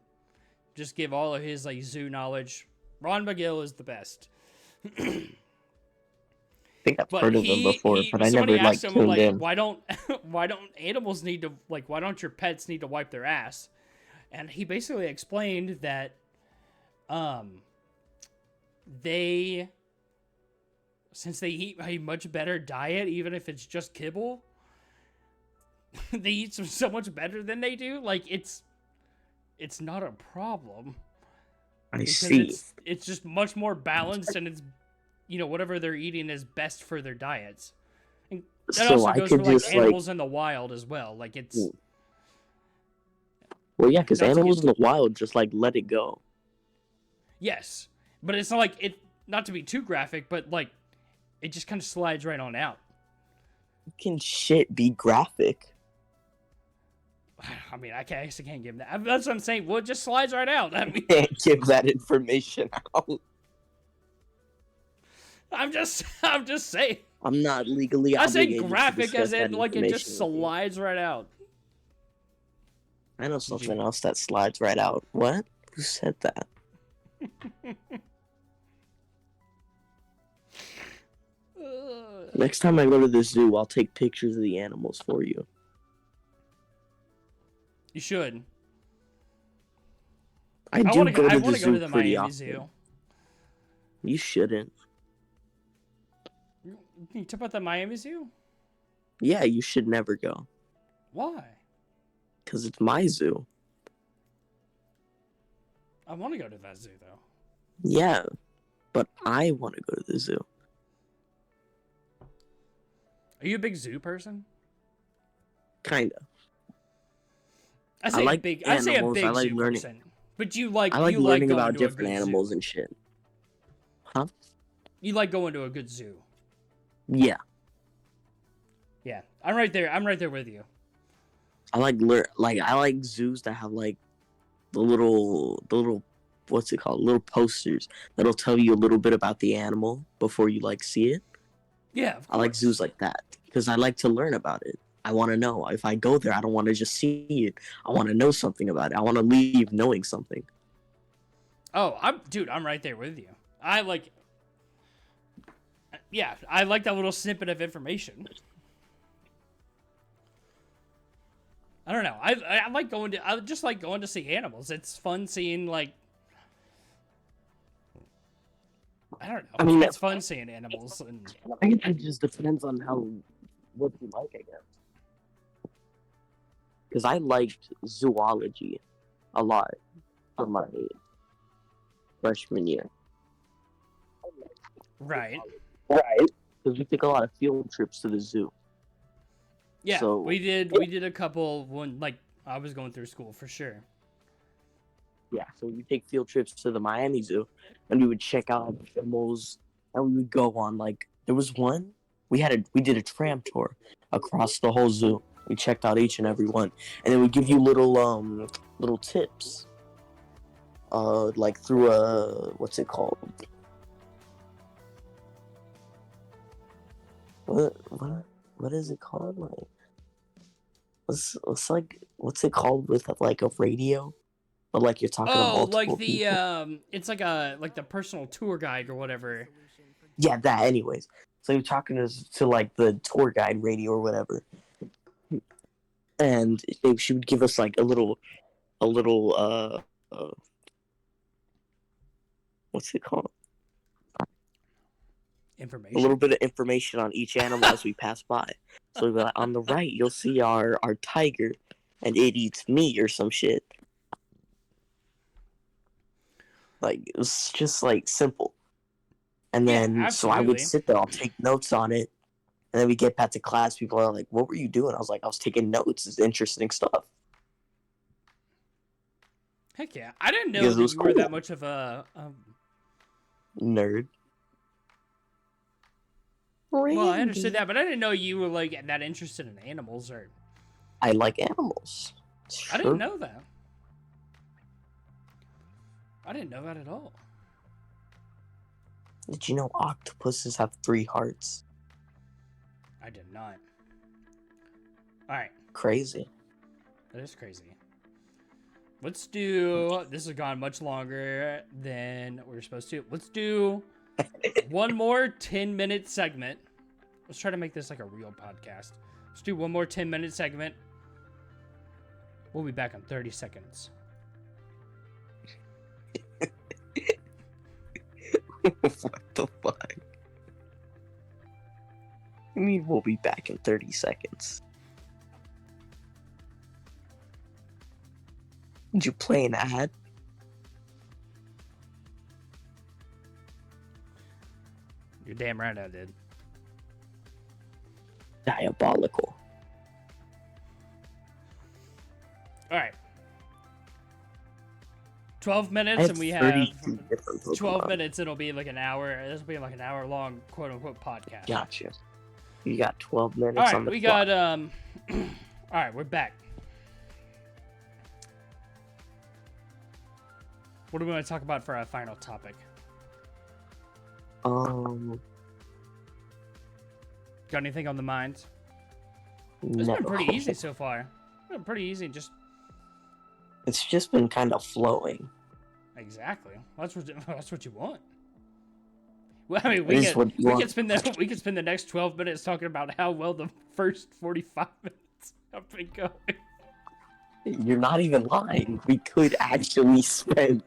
just give all of his like zoo knowledge. Ron McGill is the best. I think I've heard of them before, but I never like tuned in. Why don't animals need to why don't your pets need to wipe their ass? And he basically explained that since they eat a much better diet, even if it's just kibble, they eat so much better than they do. Like it's not a problem. I see. It's just much more balanced, and it's whatever they're eating is best for their diets. And that So also I goes could for like just animals in the wild as well. Like it's well, yeah, because not to animals get- in the wild just like let it go. yes, but it's not like it. Not to be too graphic, but like it just kind of slides right on out. Can shit be graphic? I mean, I actually can't give that. That's what I'm saying. Well, it just slides right out. I mean, Can't give that information out. I'm just saying. I'm not legally I say obligated to graphic discuss as in that like it just information with you. slides right out. I know something else that slides right out. What? Who said that? Next time I go to the zoo, I'll take pictures of the animals for you. You should. I do go to the go zoo to the pretty Miami often. Zoo. You shouldn't. You talk about the Miami Zoo? Yeah, you should never go. Why? Because it's my zoo. I want to go to that zoo though. Yeah, but I want to go to the zoo. Are you a big zoo person? Kinda. I say like a big animals. I like zoo learning. person. But you like I like you learning going about to a different good animals zoo. and shit. Huh? You like going to a good zoo. Yeah. Yeah, I'm right there. I'm right there with you. I like zoos that have like the little what's it called? Little posters that'll tell you a little bit about the animal before you like see it. Yeah, of I like course. zoos like that because I like to learn about it. I want to know. If I go there, I don't want to just see it. I want to know something about it. I want to leave knowing something. Oh, I'm right there with you. I like. Yeah, I like that little snippet of information. I don't know. I like going to. I just like going to see animals. It's fun seeing like. I don't know. I mean, It's fun seeing animals, and I guess it just depends on what you like, I guess. Because I liked zoology a lot for my freshman year. right. Right. Because we took a lot of field trips to the zoo. Yeah, So- we did a couple when like I was going through school for sure. Yeah, so we would take field trips to the Miami Zoo, and we would check out animals, and we would go on like there was one we did a tram tour across the whole zoo. We checked out each and every one, and then we give you little tips, like through a what's it called? What is it called? Like, what's it called with like a radio? But like you're talking to Oh, multiple like the people. it's like the personal tour guide or whatever. Yeah, that. Anyways, so you're talking to like the tour guide radio or whatever, and she would give us like a little what's it called? Information. A little bit of information on each animal as we pass by. So we'd be like, on the right, you'll see our tiger, and it eats meat or some shit. Like it was just like simple. And Yeah, then so I would absolutely. sit there, I'll take notes on it, and then we get back to class. People are like, "What were you doing?" I was like, "I was taking notes. It's interesting stuff." Heck yeah, I didn't know Because it that was you were cool. that much of a. Nerd. Well, I understood that, but I didn't know you were like that interested in animals, or I like animals. I didn't Sure. know that. I didn't know that at all. Did you know octopuses have 3 hearts? I did not. All right, Crazy. that is crazy. Let's do. This has gone much longer than we were supposed to. Let's do one more 10-minute segment. Let's try to make this like a real podcast. Let's do one more 10-minute segment. We'll be back in 30 seconds. What the fuck? I mean, we'll be back in 30 seconds. Did you play an ad? You're damn right I did. Diabolical. All right. 12 I minutes, have and we 32 have different 12 Pokemon. minutes. It'll be like an hour. This will be like an hour long, quote unquote, podcast. Gotcha. You got 12 minutes All on right, the we clock. got all right, we're back. What do we want to talk about for our final topic? Got anything on the mind? It's No. been pretty easy so far. It's been pretty easy. Just It's just been kind of flowing. exactly. That's what you want. Well, I mean, It is what you want. we could spend the next 12 minutes talking about how well the first 45 minutes have been going. You're not even lying. We could actually spend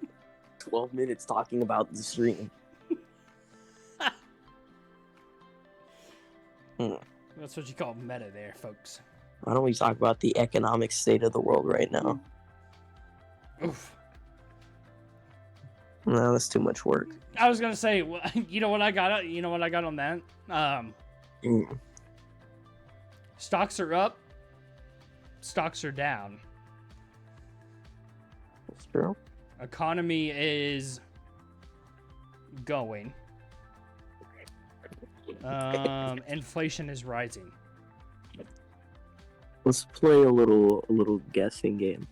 12 minutes talking about the stream. That's what you call meta, there, folks. Why don't we talk about the economic state of the world right now? Oof. No, that's too much work. I was gonna say, well, you know what I got? You know what I got on that? Stocks are up. Stocks are down. That's true. Economy is going. Inflation is rising. Let's play a little guessing game.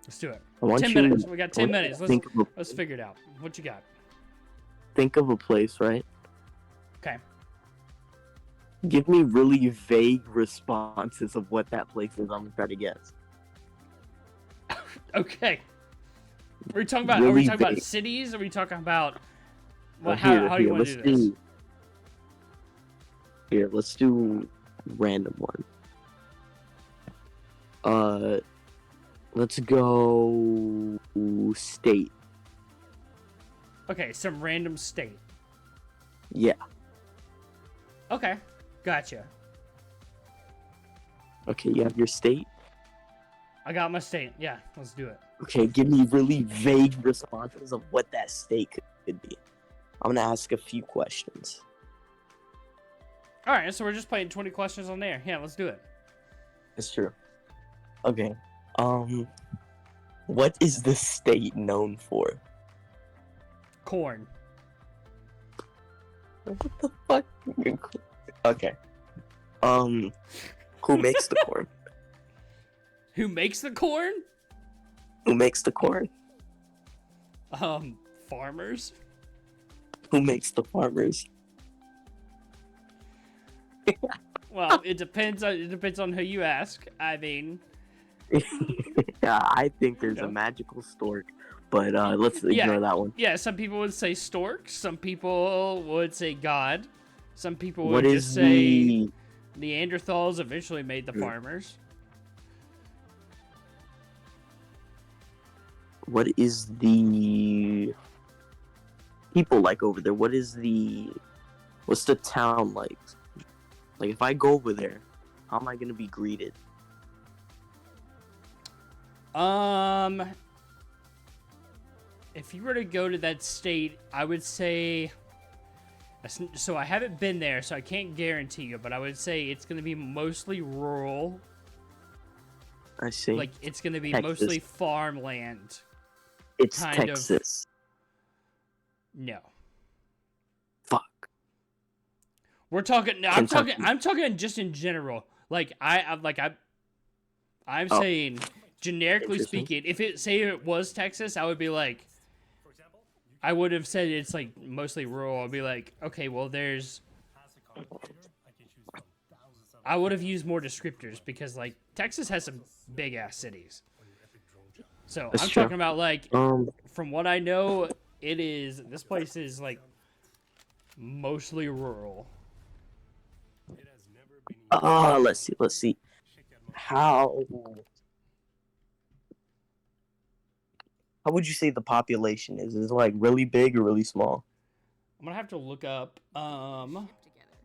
Let's do it. I want 10 you minutes. We got 10 to minutes. think of Let's figure it out. What you got? think of a place, right? Okay. Give me really vague responses of what that place is. I'm gonna try to guess. Okay. Are we talking about? Really Are we talking about vague. cities? Are we talking about? Well, Here, how do you want let's to do this? Here, let's do random one. Let's go state. Okay, some random state. Yeah. Okay, gotcha. Okay, you have your state. I got my state. Yeah, let's do it. Okay, give me really vague responses of what that state could be. I'm gonna ask a few questions. All right, so we're just playing 20 questions on there. Yeah, let's do it. It's true. Okay. What is the state known for? Corn. What the fuck? Okay. Who makes the corn? Who makes the corn? Who makes the corn? Farmers. Who makes the farmers? Well, it depends on who you ask. I mean, Yeah, I think there's a magical stork, but let's ignore that one. yeah. Some people would say stork. Some people would say God. Some people would What just is say Neanderthals eventually made the farmers. What is the people like over there? What's the town like? Like, if I go over there, how am I gonna be greeted? If you were to go to that state, I would say. So I haven't been there, so I can't guarantee you, but I would say it's gonna be mostly rural. I see. Like, it's gonna be Texas. mostly farmland. It's kind of. Texas. No. Fuck. We're talking. No, Kentucky. I'm talking just in general. Like I'm Oh. saying, generically Interesting. speaking, if it was Texas, I would be like, I would have said it's like mostly rural. I'd be like, okay, well, I would have used more descriptors because like Texas has some big ass cities. So That's I'm true. talking about like, from what I know, this place is like mostly rural. Let's see. How would you say the population is? Is it like really big or really small? I'm gonna have to look up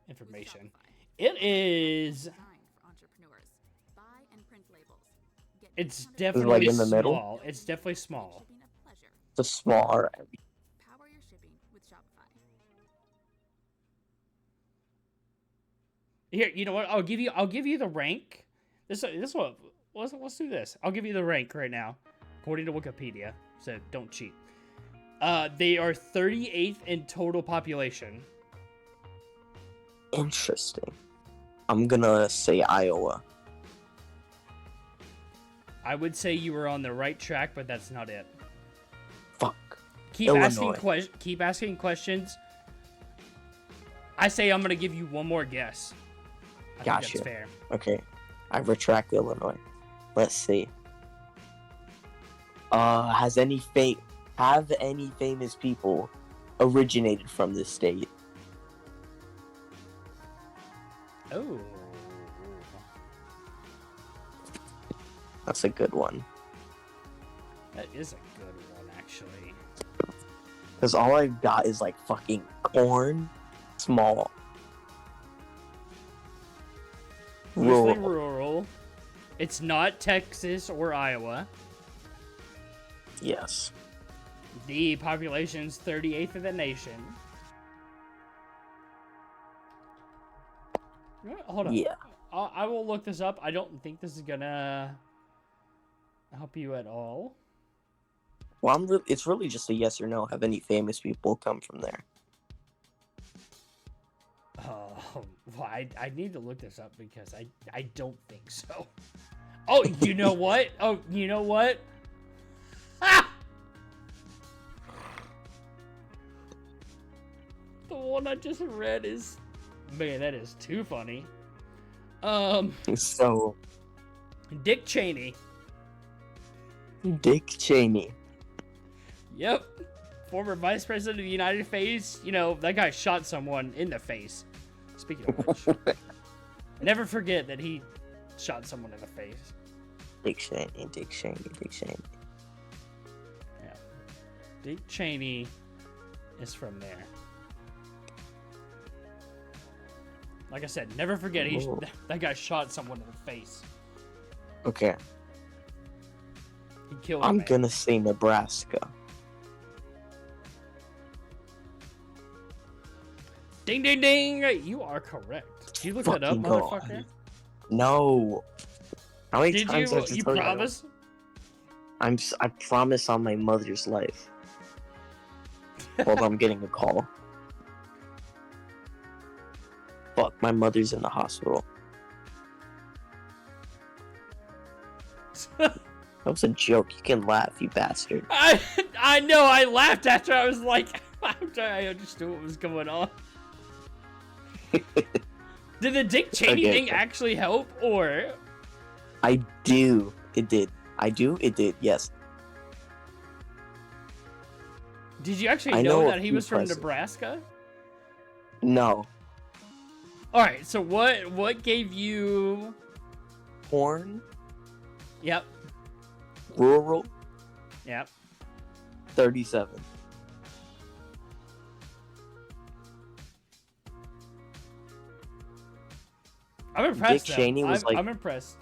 information. It is. It's definitely like in the middle? small. It's definitely small. It's a small. Alright. Power your shipping with Shopify. Here, you know what? I'll give you the rank. This one. Let's do this. I'll give you the rank right now, according to Wikipedia. So don't cheat. They are 38th in total population. Interesting. I'm gonna say Iowa. I would say you were on the right track, but that's not it. Fuck. Keep Illinois. asking questions. I say I'm gonna give you one more guess. I think Gotcha. that's fair. Okay. I retract Illinois. Let's see. Have any famous people originated from this state? Oh. That's a good one. That is a good one, actually. Because all I've got is like fucking corn, small. Mostly Rural. rural. It's not Texas or Iowa. Yes. The population's 38th of the nation. You know what? Hold on. Yeah. I will look this up. I don't think this is gonna help you at all. Well, it's really just a yes or no. Have any famous people come from there? Oh, well, I need to look this up because I don't think so. Oh, you know what? Oh, you know what? Ah! The one I just read is, man, that is too funny. So, Dick Cheney. Dick Cheney. Yep. Former Vice President of the United States. You know, that guy shot someone in the face. Speaking of which, never forget that he shot someone in the face. Dick Cheney, Dick Cheney, Dick Cheney. Yeah. Dick Cheney is from there. Like I said, never forget that guy shot someone in the face. Okay. He killed a I'm man. gonna say Nebraska. Ding, ding, ding! You are correct. Did you look that up, Fucking God. motherfucker? No. How many Did times you? do I have to You tell promise? I promise on my mother's life. Hold on, I'm getting a call. Fuck, my mother's in the hospital. That was a joke. You can laugh, you bastard. I know. I laughed after I was like, after I understood what was going on. Did the Dick Cheney thing actually help, or? I do. It did. I do. It did. Yes. Did you actually I know know that a he few was from presidents. Nebraska? No. All right. So what gave you? Porn. Yep. Rural. Yep. 37. I'm impressed. Dick though. Cheney was I'm impressed.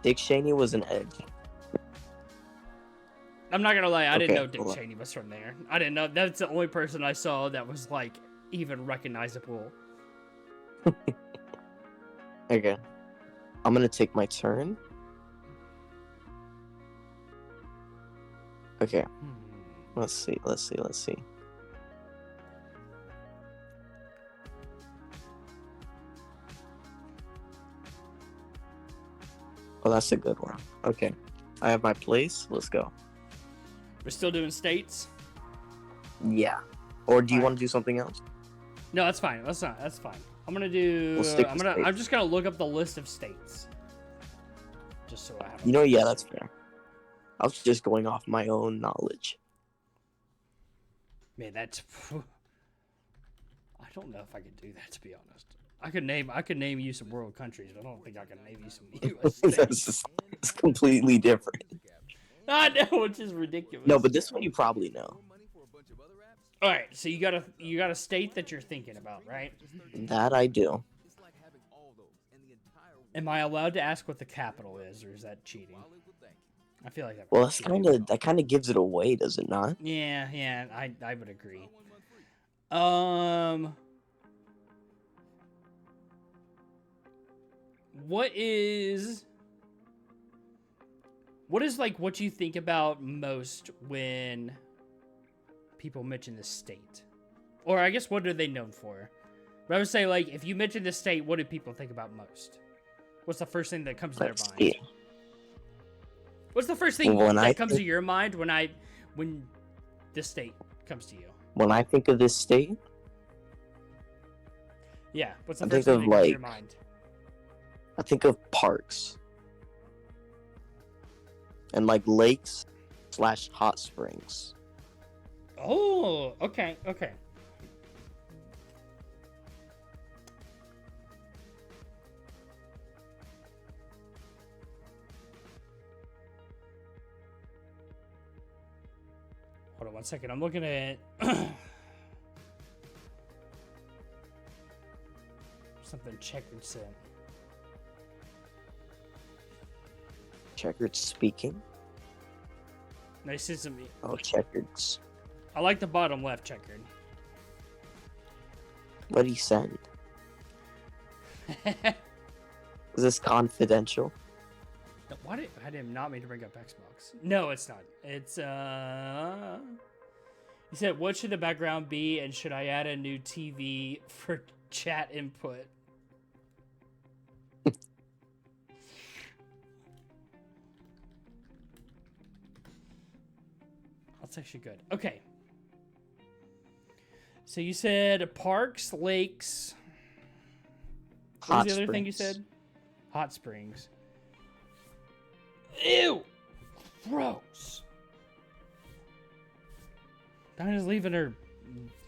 Dick Cheney was an edge. I'm not gonna lie. I didn't Okay, know Dick hold on. Cheney was from there. I didn't know. That's the only person I saw that was like even recognizable. Okay. I'm gonna take my turn. Okay. Let's see. Oh, that's a good one. Okay. I have my place. Let's go. We're still doing states. Yeah. Or do you Alright. want to do something else? No, that's fine. That's fine. I'm gonna do. We'll stick with I'm states. just gonna look up the list of states. Just so I have. You know, yeah, that's fair. I was just going off my own knowledge. Man, that's. I don't know if I could do that, to be honest. I could name you some world countries, but I don't think I can name you some U.S. states. It's completely different. I know, which is ridiculous. No, but this one you probably know. All right, so you got a state that you're thinking about, right? That I do. Am I allowed to ask what the capital is, or is that cheating? I feel like that. Well, that kind of gives it away, does it not? Yeah, I would agree. What is like what you think about most when people mention the state? Or I guess what are they known for? But I would say, like, if you mention the state, what do people think about most? What's the first thing that comes to their Let's mind? see. What's the first thing When that I comes to think- your mind when the state comes to you? When I think of this state, Yeah, what's the I first think thing of, that comes to your like, mind? I think of parks. And like lakes / hot springs. Oh, okay. Hold on 1 second. I'm looking at something Checkered said. Checkered speaking. Nice to me. Oh, Checkered's. I like the bottom left Checkered. What'd he send? Is this confidential? Why did I did not mean to bring up Xbox? No, it's not. It's He said, "What should the background be, and should I add a new TV for chat input?" That's actually good. Okay. So you said parks, lakes. What was the other thing you said? Hot springs. Ew! Gross. Dinah's leaving her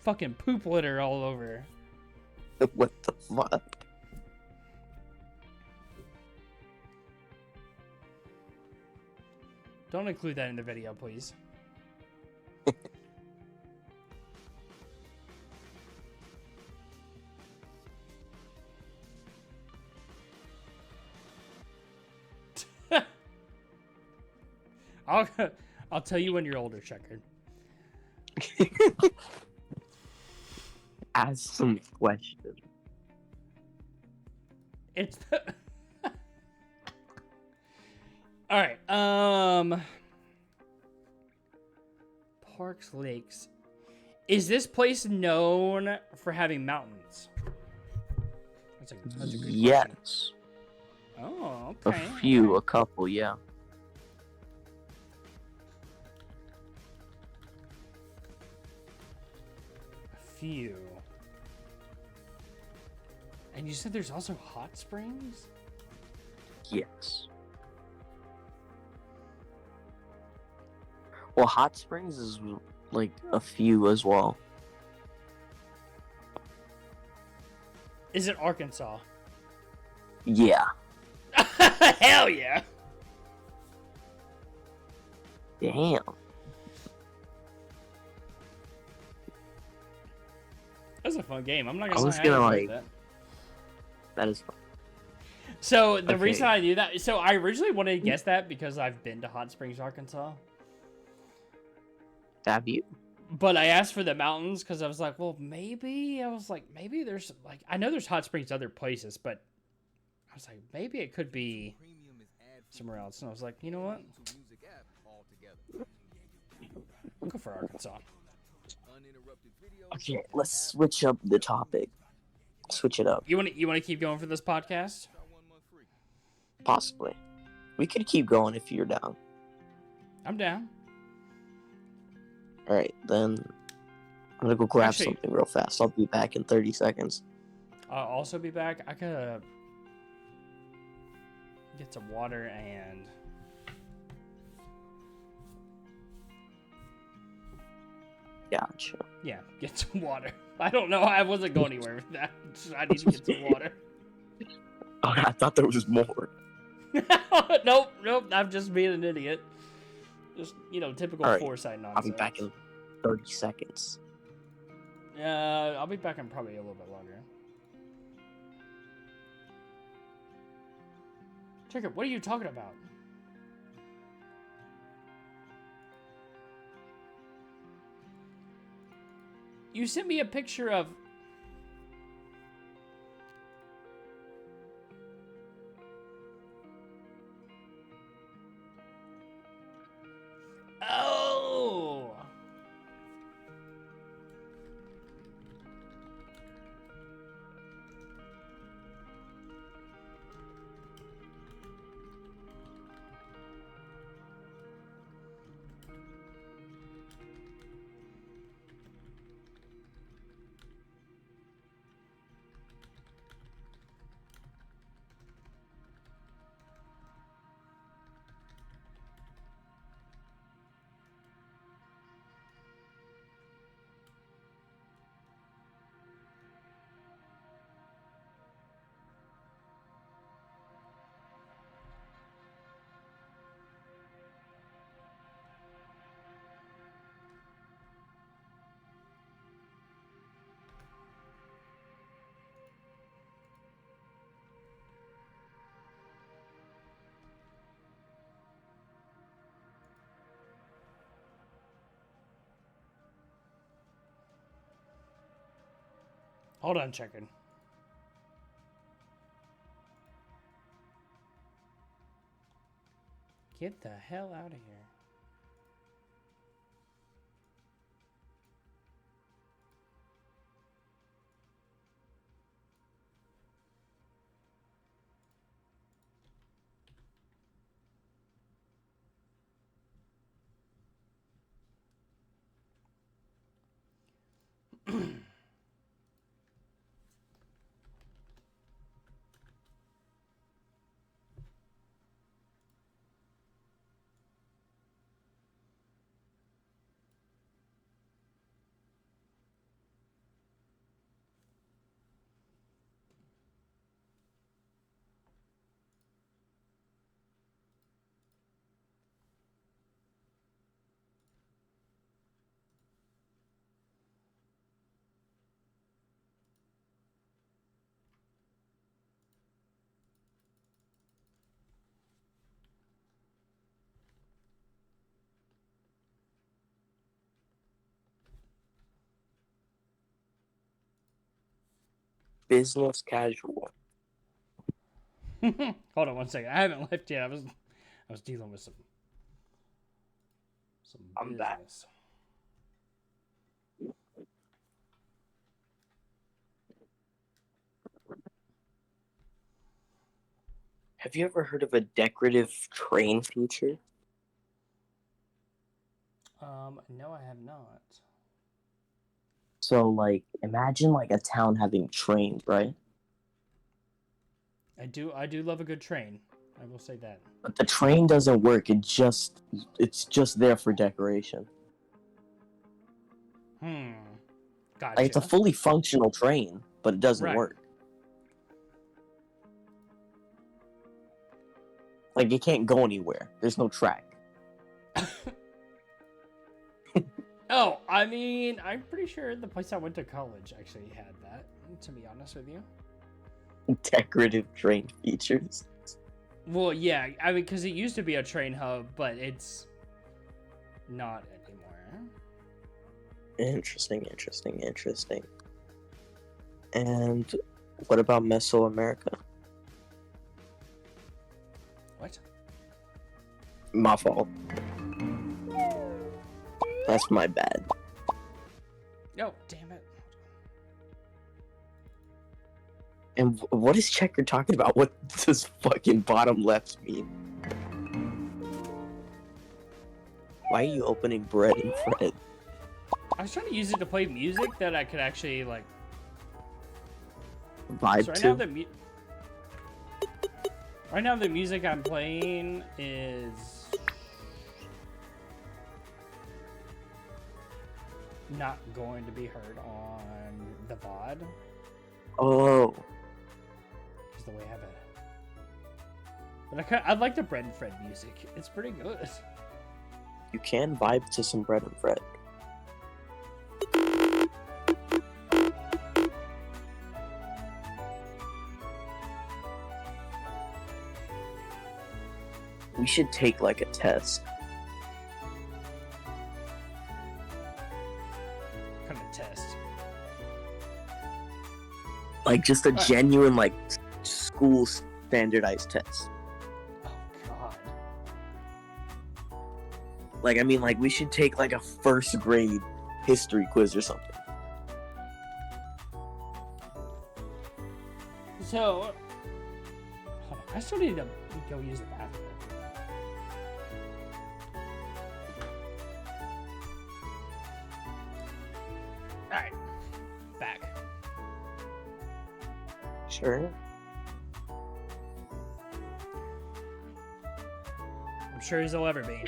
fucking poop litter all over. What the fuck? Don't include that in the video, please. I'll tell you when you're older, Checkered. Ask some questions. It's all right. Parks, lakes. Is this place known for having mountains? That's a good question. Yes. Oh, A okay. few, a couple, yeah. A few. And you said there's also hot springs? Yes. Well, hot springs is like a few as well. Is it Arkansas? Yeah. Hell yeah! Damn. That's a fun game. I'm not I gonna was lie. gonna, enjoyed like- that. That is fun. So the Okay. reason I knew that, so I originally wanted to guess that because I've been to Hot Springs, Arkansas. Have you? But I asked for the mountains because I was like, well, maybe there's like, I know there's hot springs other places, but I was like, maybe it could be somewhere else. And I was like, you know what? I'll go for Arkansas. Okay, let's switch up the topic. Switch it up. You want to keep going for this podcast? Possibly. We could keep going if you're down. I'm down. Alright, then I'm gonna go grab Actually- something real fast. I'll be back in 30 seconds. I'll also be back. I gotta get some water and Gotcha. yeah, get some water. I don't know. I wasn't going anywhere with that. I need to get some water. Oh, I thought there was more. Nope. I'm just being an idiot. Just, typical All right, foresight nonsense. I'll be back in 30 seconds. I'll be back in probably a little bit longer. Check it. What are you talking about? You sent me a picture of... Oh! Hold on, checking. Get the hell out of here. Business casual. Hold on one second. I haven't left yet. I was dealing with some I'm back. business. Have you ever heard of a decorative train feature? No, I have not. So, like, imagine like a town having trains, right? I do love a good train. I will say that. But the train doesn't work. It's just there for decoration. Gotcha. Like, it's a fully functional train, but it doesn't Right. work. Like, it can't go anywhere. There's no track. Oh, I mean, I'm pretty sure the place I went to college actually had that, to be honest with you. Decorative train features. Well, yeah, I mean, because it used to be a train hub, but it's not anymore. Interesting. And what about Mesoamerica? What? My fault. That's my bad. No, damn it. And what is Checker talking about? What does fucking bottom left mean? Why are you opening bread and Fred? I was trying to use it to play music that I could actually, like... Vibe So right to? now, right now, the music I'm playing is... not going to be heard on the VOD. Oh. Is the way I have it. But I like the Bread and Fred music. It's pretty good. You can vibe to some bread and Fred. We should take like a test. Kind of test. Like just a Alright. genuine like school standardized test. Oh god. Like I mean like we should take like a first grade history quiz or something. So, hold on. I still need to go use the bathroom. Alright. Back. Sure. I'm sure as they'll ever be.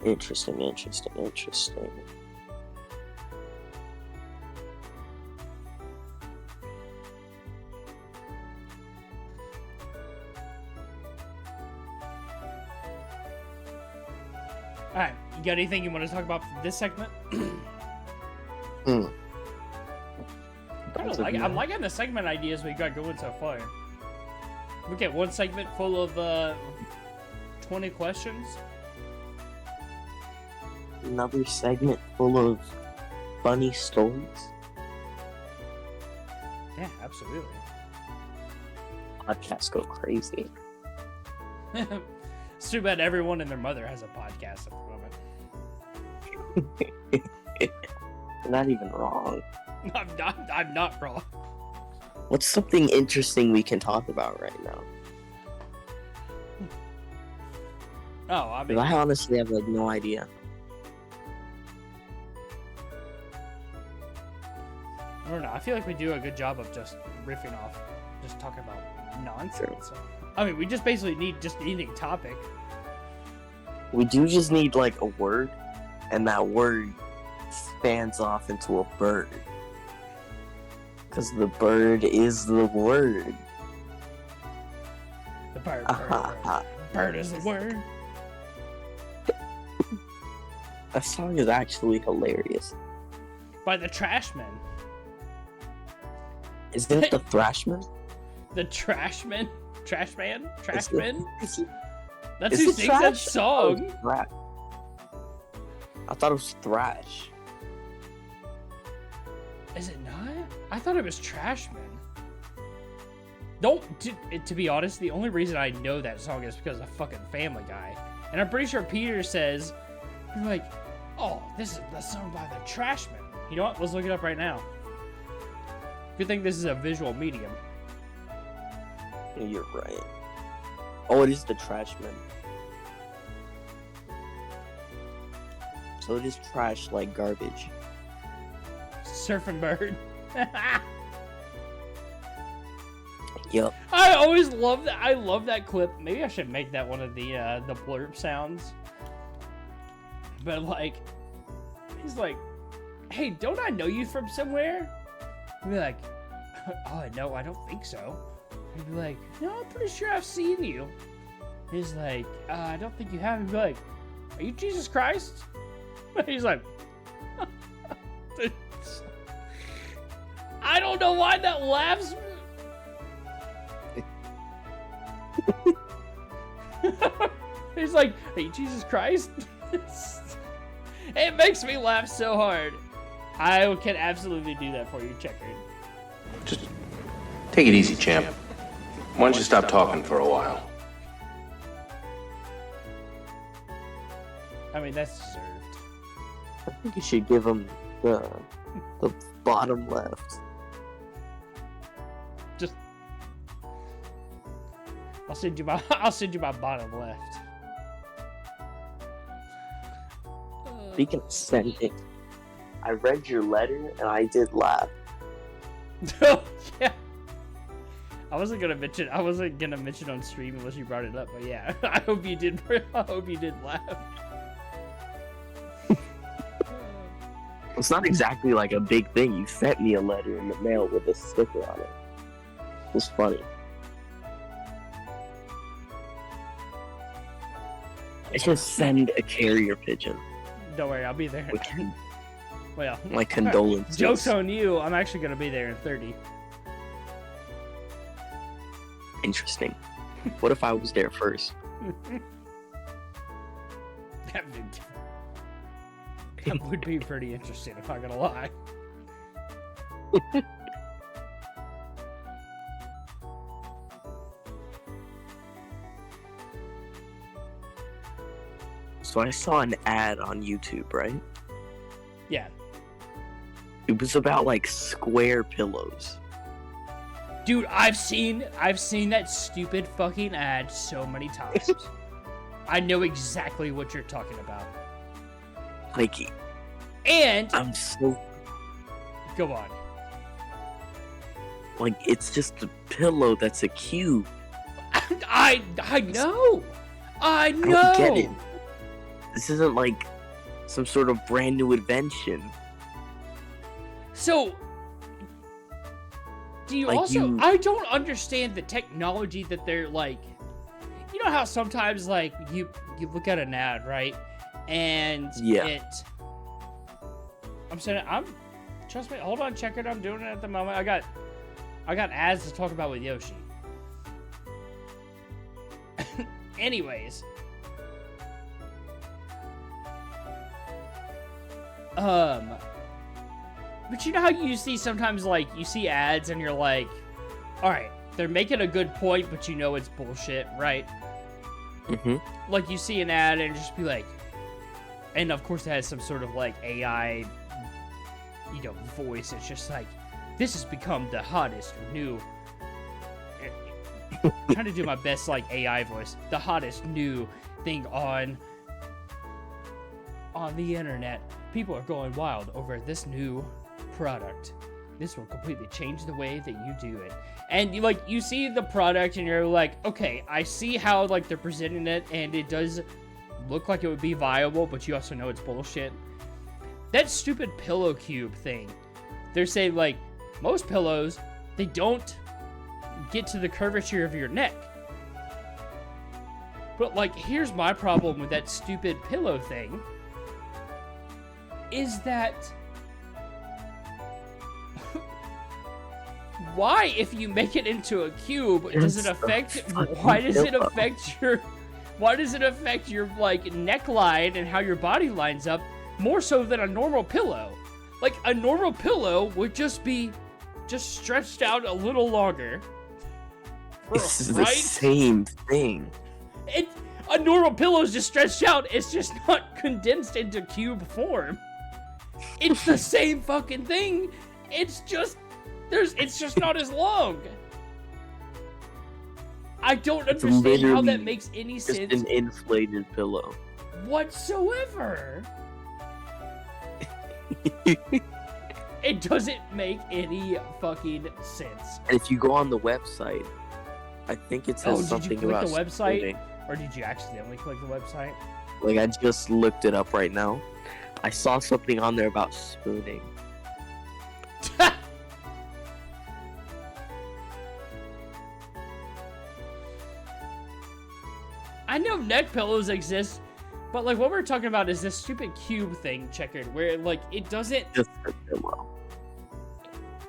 Interesting. Alright, you got anything you want to talk about for this segment? I'm liking the segment ideas we got going so far. We get one segment full of 20 questions. Another segment full of funny stories. Yeah, absolutely. Podcasts go crazy. It's too bad everyone and their mother has a podcast at the moment. You're not even wrong. I'm not wrong. What's something interesting we can talk about right now? Oh, I 'Cause mean, I honestly have like no idea. I don't know. I feel like we do a good job of just riffing off, just talking about nonsense. I mean, we just basically need just any topic. We do just need like a word, and that word spans off into a bird. Because the bird is the word. The bird is the word. That song is actually hilarious. By the Trashmen. Isn't it the Thrashman? The Trashman? Trashman? Trashman? Is That's is who it sings that trash? Oh, song. it's thrash. I thought it was thrash. Is it not? I thought it was Trashman. Don't, to be honest, the only reason I know that song is because of fucking Family Guy. And I'm pretty sure Peter says, you're like, oh, this is the song by the Trashmen. You know what? Let's look it up right now. Good thing this is a visual medium. You're right. Oh, it is the Trashman. So it is trash like garbage. Surfing Bird. Yup. I always love that. I love that clip. Maybe I should make that one of the blurb sounds. But like, he's like, "Hey, don't I know you from somewhere?" I'd be like, "Oh no, I don't think so." He'd be like, "No, I'm pretty sure I've seen you." He's like, "I don't think you have." He'd be like, "Are you Jesus Christ?" He's like, I don't know why that laughs. He's like, "Are you Jesus Christ?" It makes me laugh so hard. I can absolutely do that for you, Checkered. Just take it easy, champ. Why don't you stop talking for a while? I mean, that's deserved. I think you should give him the bottom left. Just, I'll send you my bottom left. Speaking of sending, I read your letter and I did laugh. Oh, yeah. I wasn't gonna mention on stream unless you brought it up, but yeah, I hope you did laugh. It's not exactly like a big thing. You sent me a letter in the mail with a sticker on it. It was funny. I should send a carrier pigeon. Don't worry, I'll be there. Well, My condolences. Joke's on you. I'm actually gonna be there in 30. Interesting. What if I was there first? That would be pretty interesting, if I'm not gonna lie. So I saw an ad on YouTube, right? Yeah. It was about like square pillows. Dude, I've seen that stupid fucking ad so many times. I know exactly what you're talking about. Like, And I'm so go on. like, it's just a pillow that's a cube. I know. I know. I don't get it. This isn't like some sort of brand new invention. So, do you Like also? you- I don't understand the technology that they're like. You know how sometimes like you look at an ad, right? And Yeah. I'm saying trust me. Hold on, check it. I'm doing it at the moment. I got ads to talk about with Yoshi. Anyways. But you know how you see sometimes, like, you see ads and you're like, alright, they're making a good point, but you know it's bullshit, right? Like, you see an ad and just be like, and of course it has some sort of like AI, voice. It's just like, this has become the hottest new. I'm trying to do my best like AI voice. The hottest new thing on the internet. People are going wild over this new product. This will completely change the way that you do it. And you see the product and you're like, okay, I see how like they're presenting it and it does look like it would be viable, but you also know it's bullshit. That stupid pillow cube thing. They're saying like most pillows, they don't get to the curvature of your neck. But like, here's my problem with that stupid pillow thing. Is that why, if you make it into a cube, does it affect why does it affect your like neckline and how your body lines up more so than a normal pillow? Like, a normal pillow would just be stretched out a little longer. This is the same thing. A normal pillow is just stretched out. It's just not condensed into cube form. It's the same fucking thing. It's just not as long. I don't understand how that makes any sense. Just an inflated pillow. Whatsoever. It doesn't make any fucking sense. And if you go on the website, I think it says something about did you click the website? spooning. Or did you accidentally click the website? Like, I just looked it up right now. I saw something on there about spooning. I know neck pillows exist, but like what we're talking about is this stupid cube thing, Checkered, where like it doesn't. Just a pillow.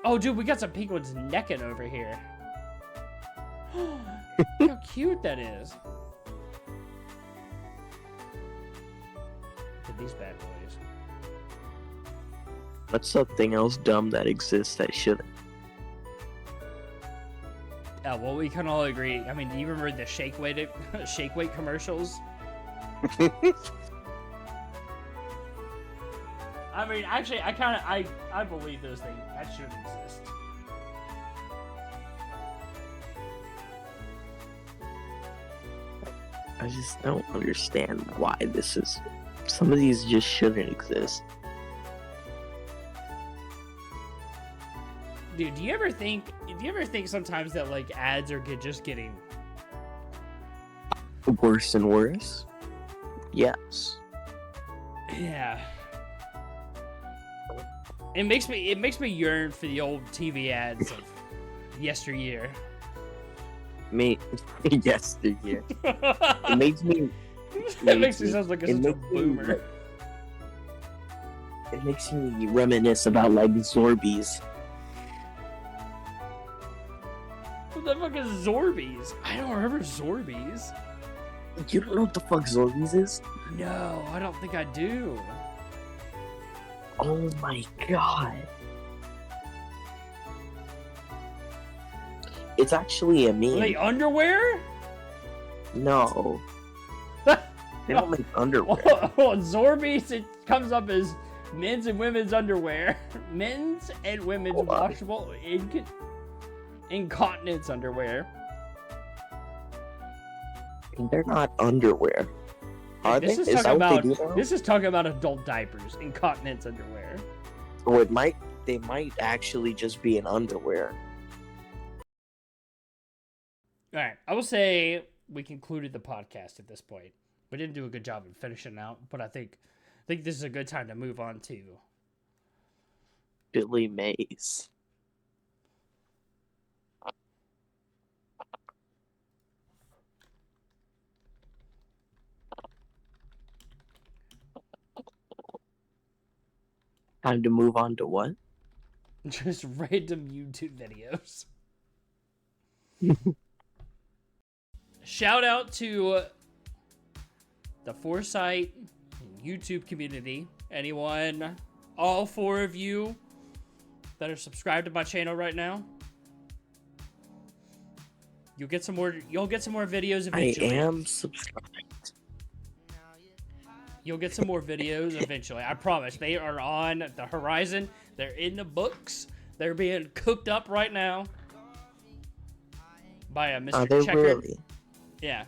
Oh, dude, we got some penguins necking over here. Look how cute that is. Look at these bad boys. What's something else dumb that exists that shouldn't? Well, we can all agree. I mean, do you remember the shake weight commercials? I mean, actually, I believe those things that should exist. I just don't understand why this is. Some of these just shouldn't exist. Dude, do you ever think sometimes that like ads are just getting Worse and worse? Yes. Yeah. It makes me yearn for the old TV ads of yesteryear. Me yesteryear. It makes me. That makes me sound like such a boomer. It makes me reminisce about like Zorbies. What the fuck is Zorbies? I don't remember Zorbies. You don't know what the fuck Zorbies is? No, I don't think I do. Oh my god. It's actually a meme. Are they underwear? No. They don't make underwear. Oh, Zorbies, it comes up as men's and women's underwear. Men's and women's washable incontinence underwear. They're not underwear. Are they? Is that what they do now? This is talking about adult diapers, incontinence underwear. Or they might actually just be an underwear. Alright, I will say we concluded the podcast at this point. We didn't do a good job of finishing out, but I think this is a good time to move on to Billy Mays. Time to move on to what? just random YouTube videos. Shout out to the Foresight YouTube community. Anyone, all 4 of you that are subscribed to my channel right now. You'll get some more videos I eventually. am subscribed. You'll get some more videos eventually. I promise. They are on the horizon. They're in the books. They're being cooked up right now by Are Mr. they Checkered. really? Yeah.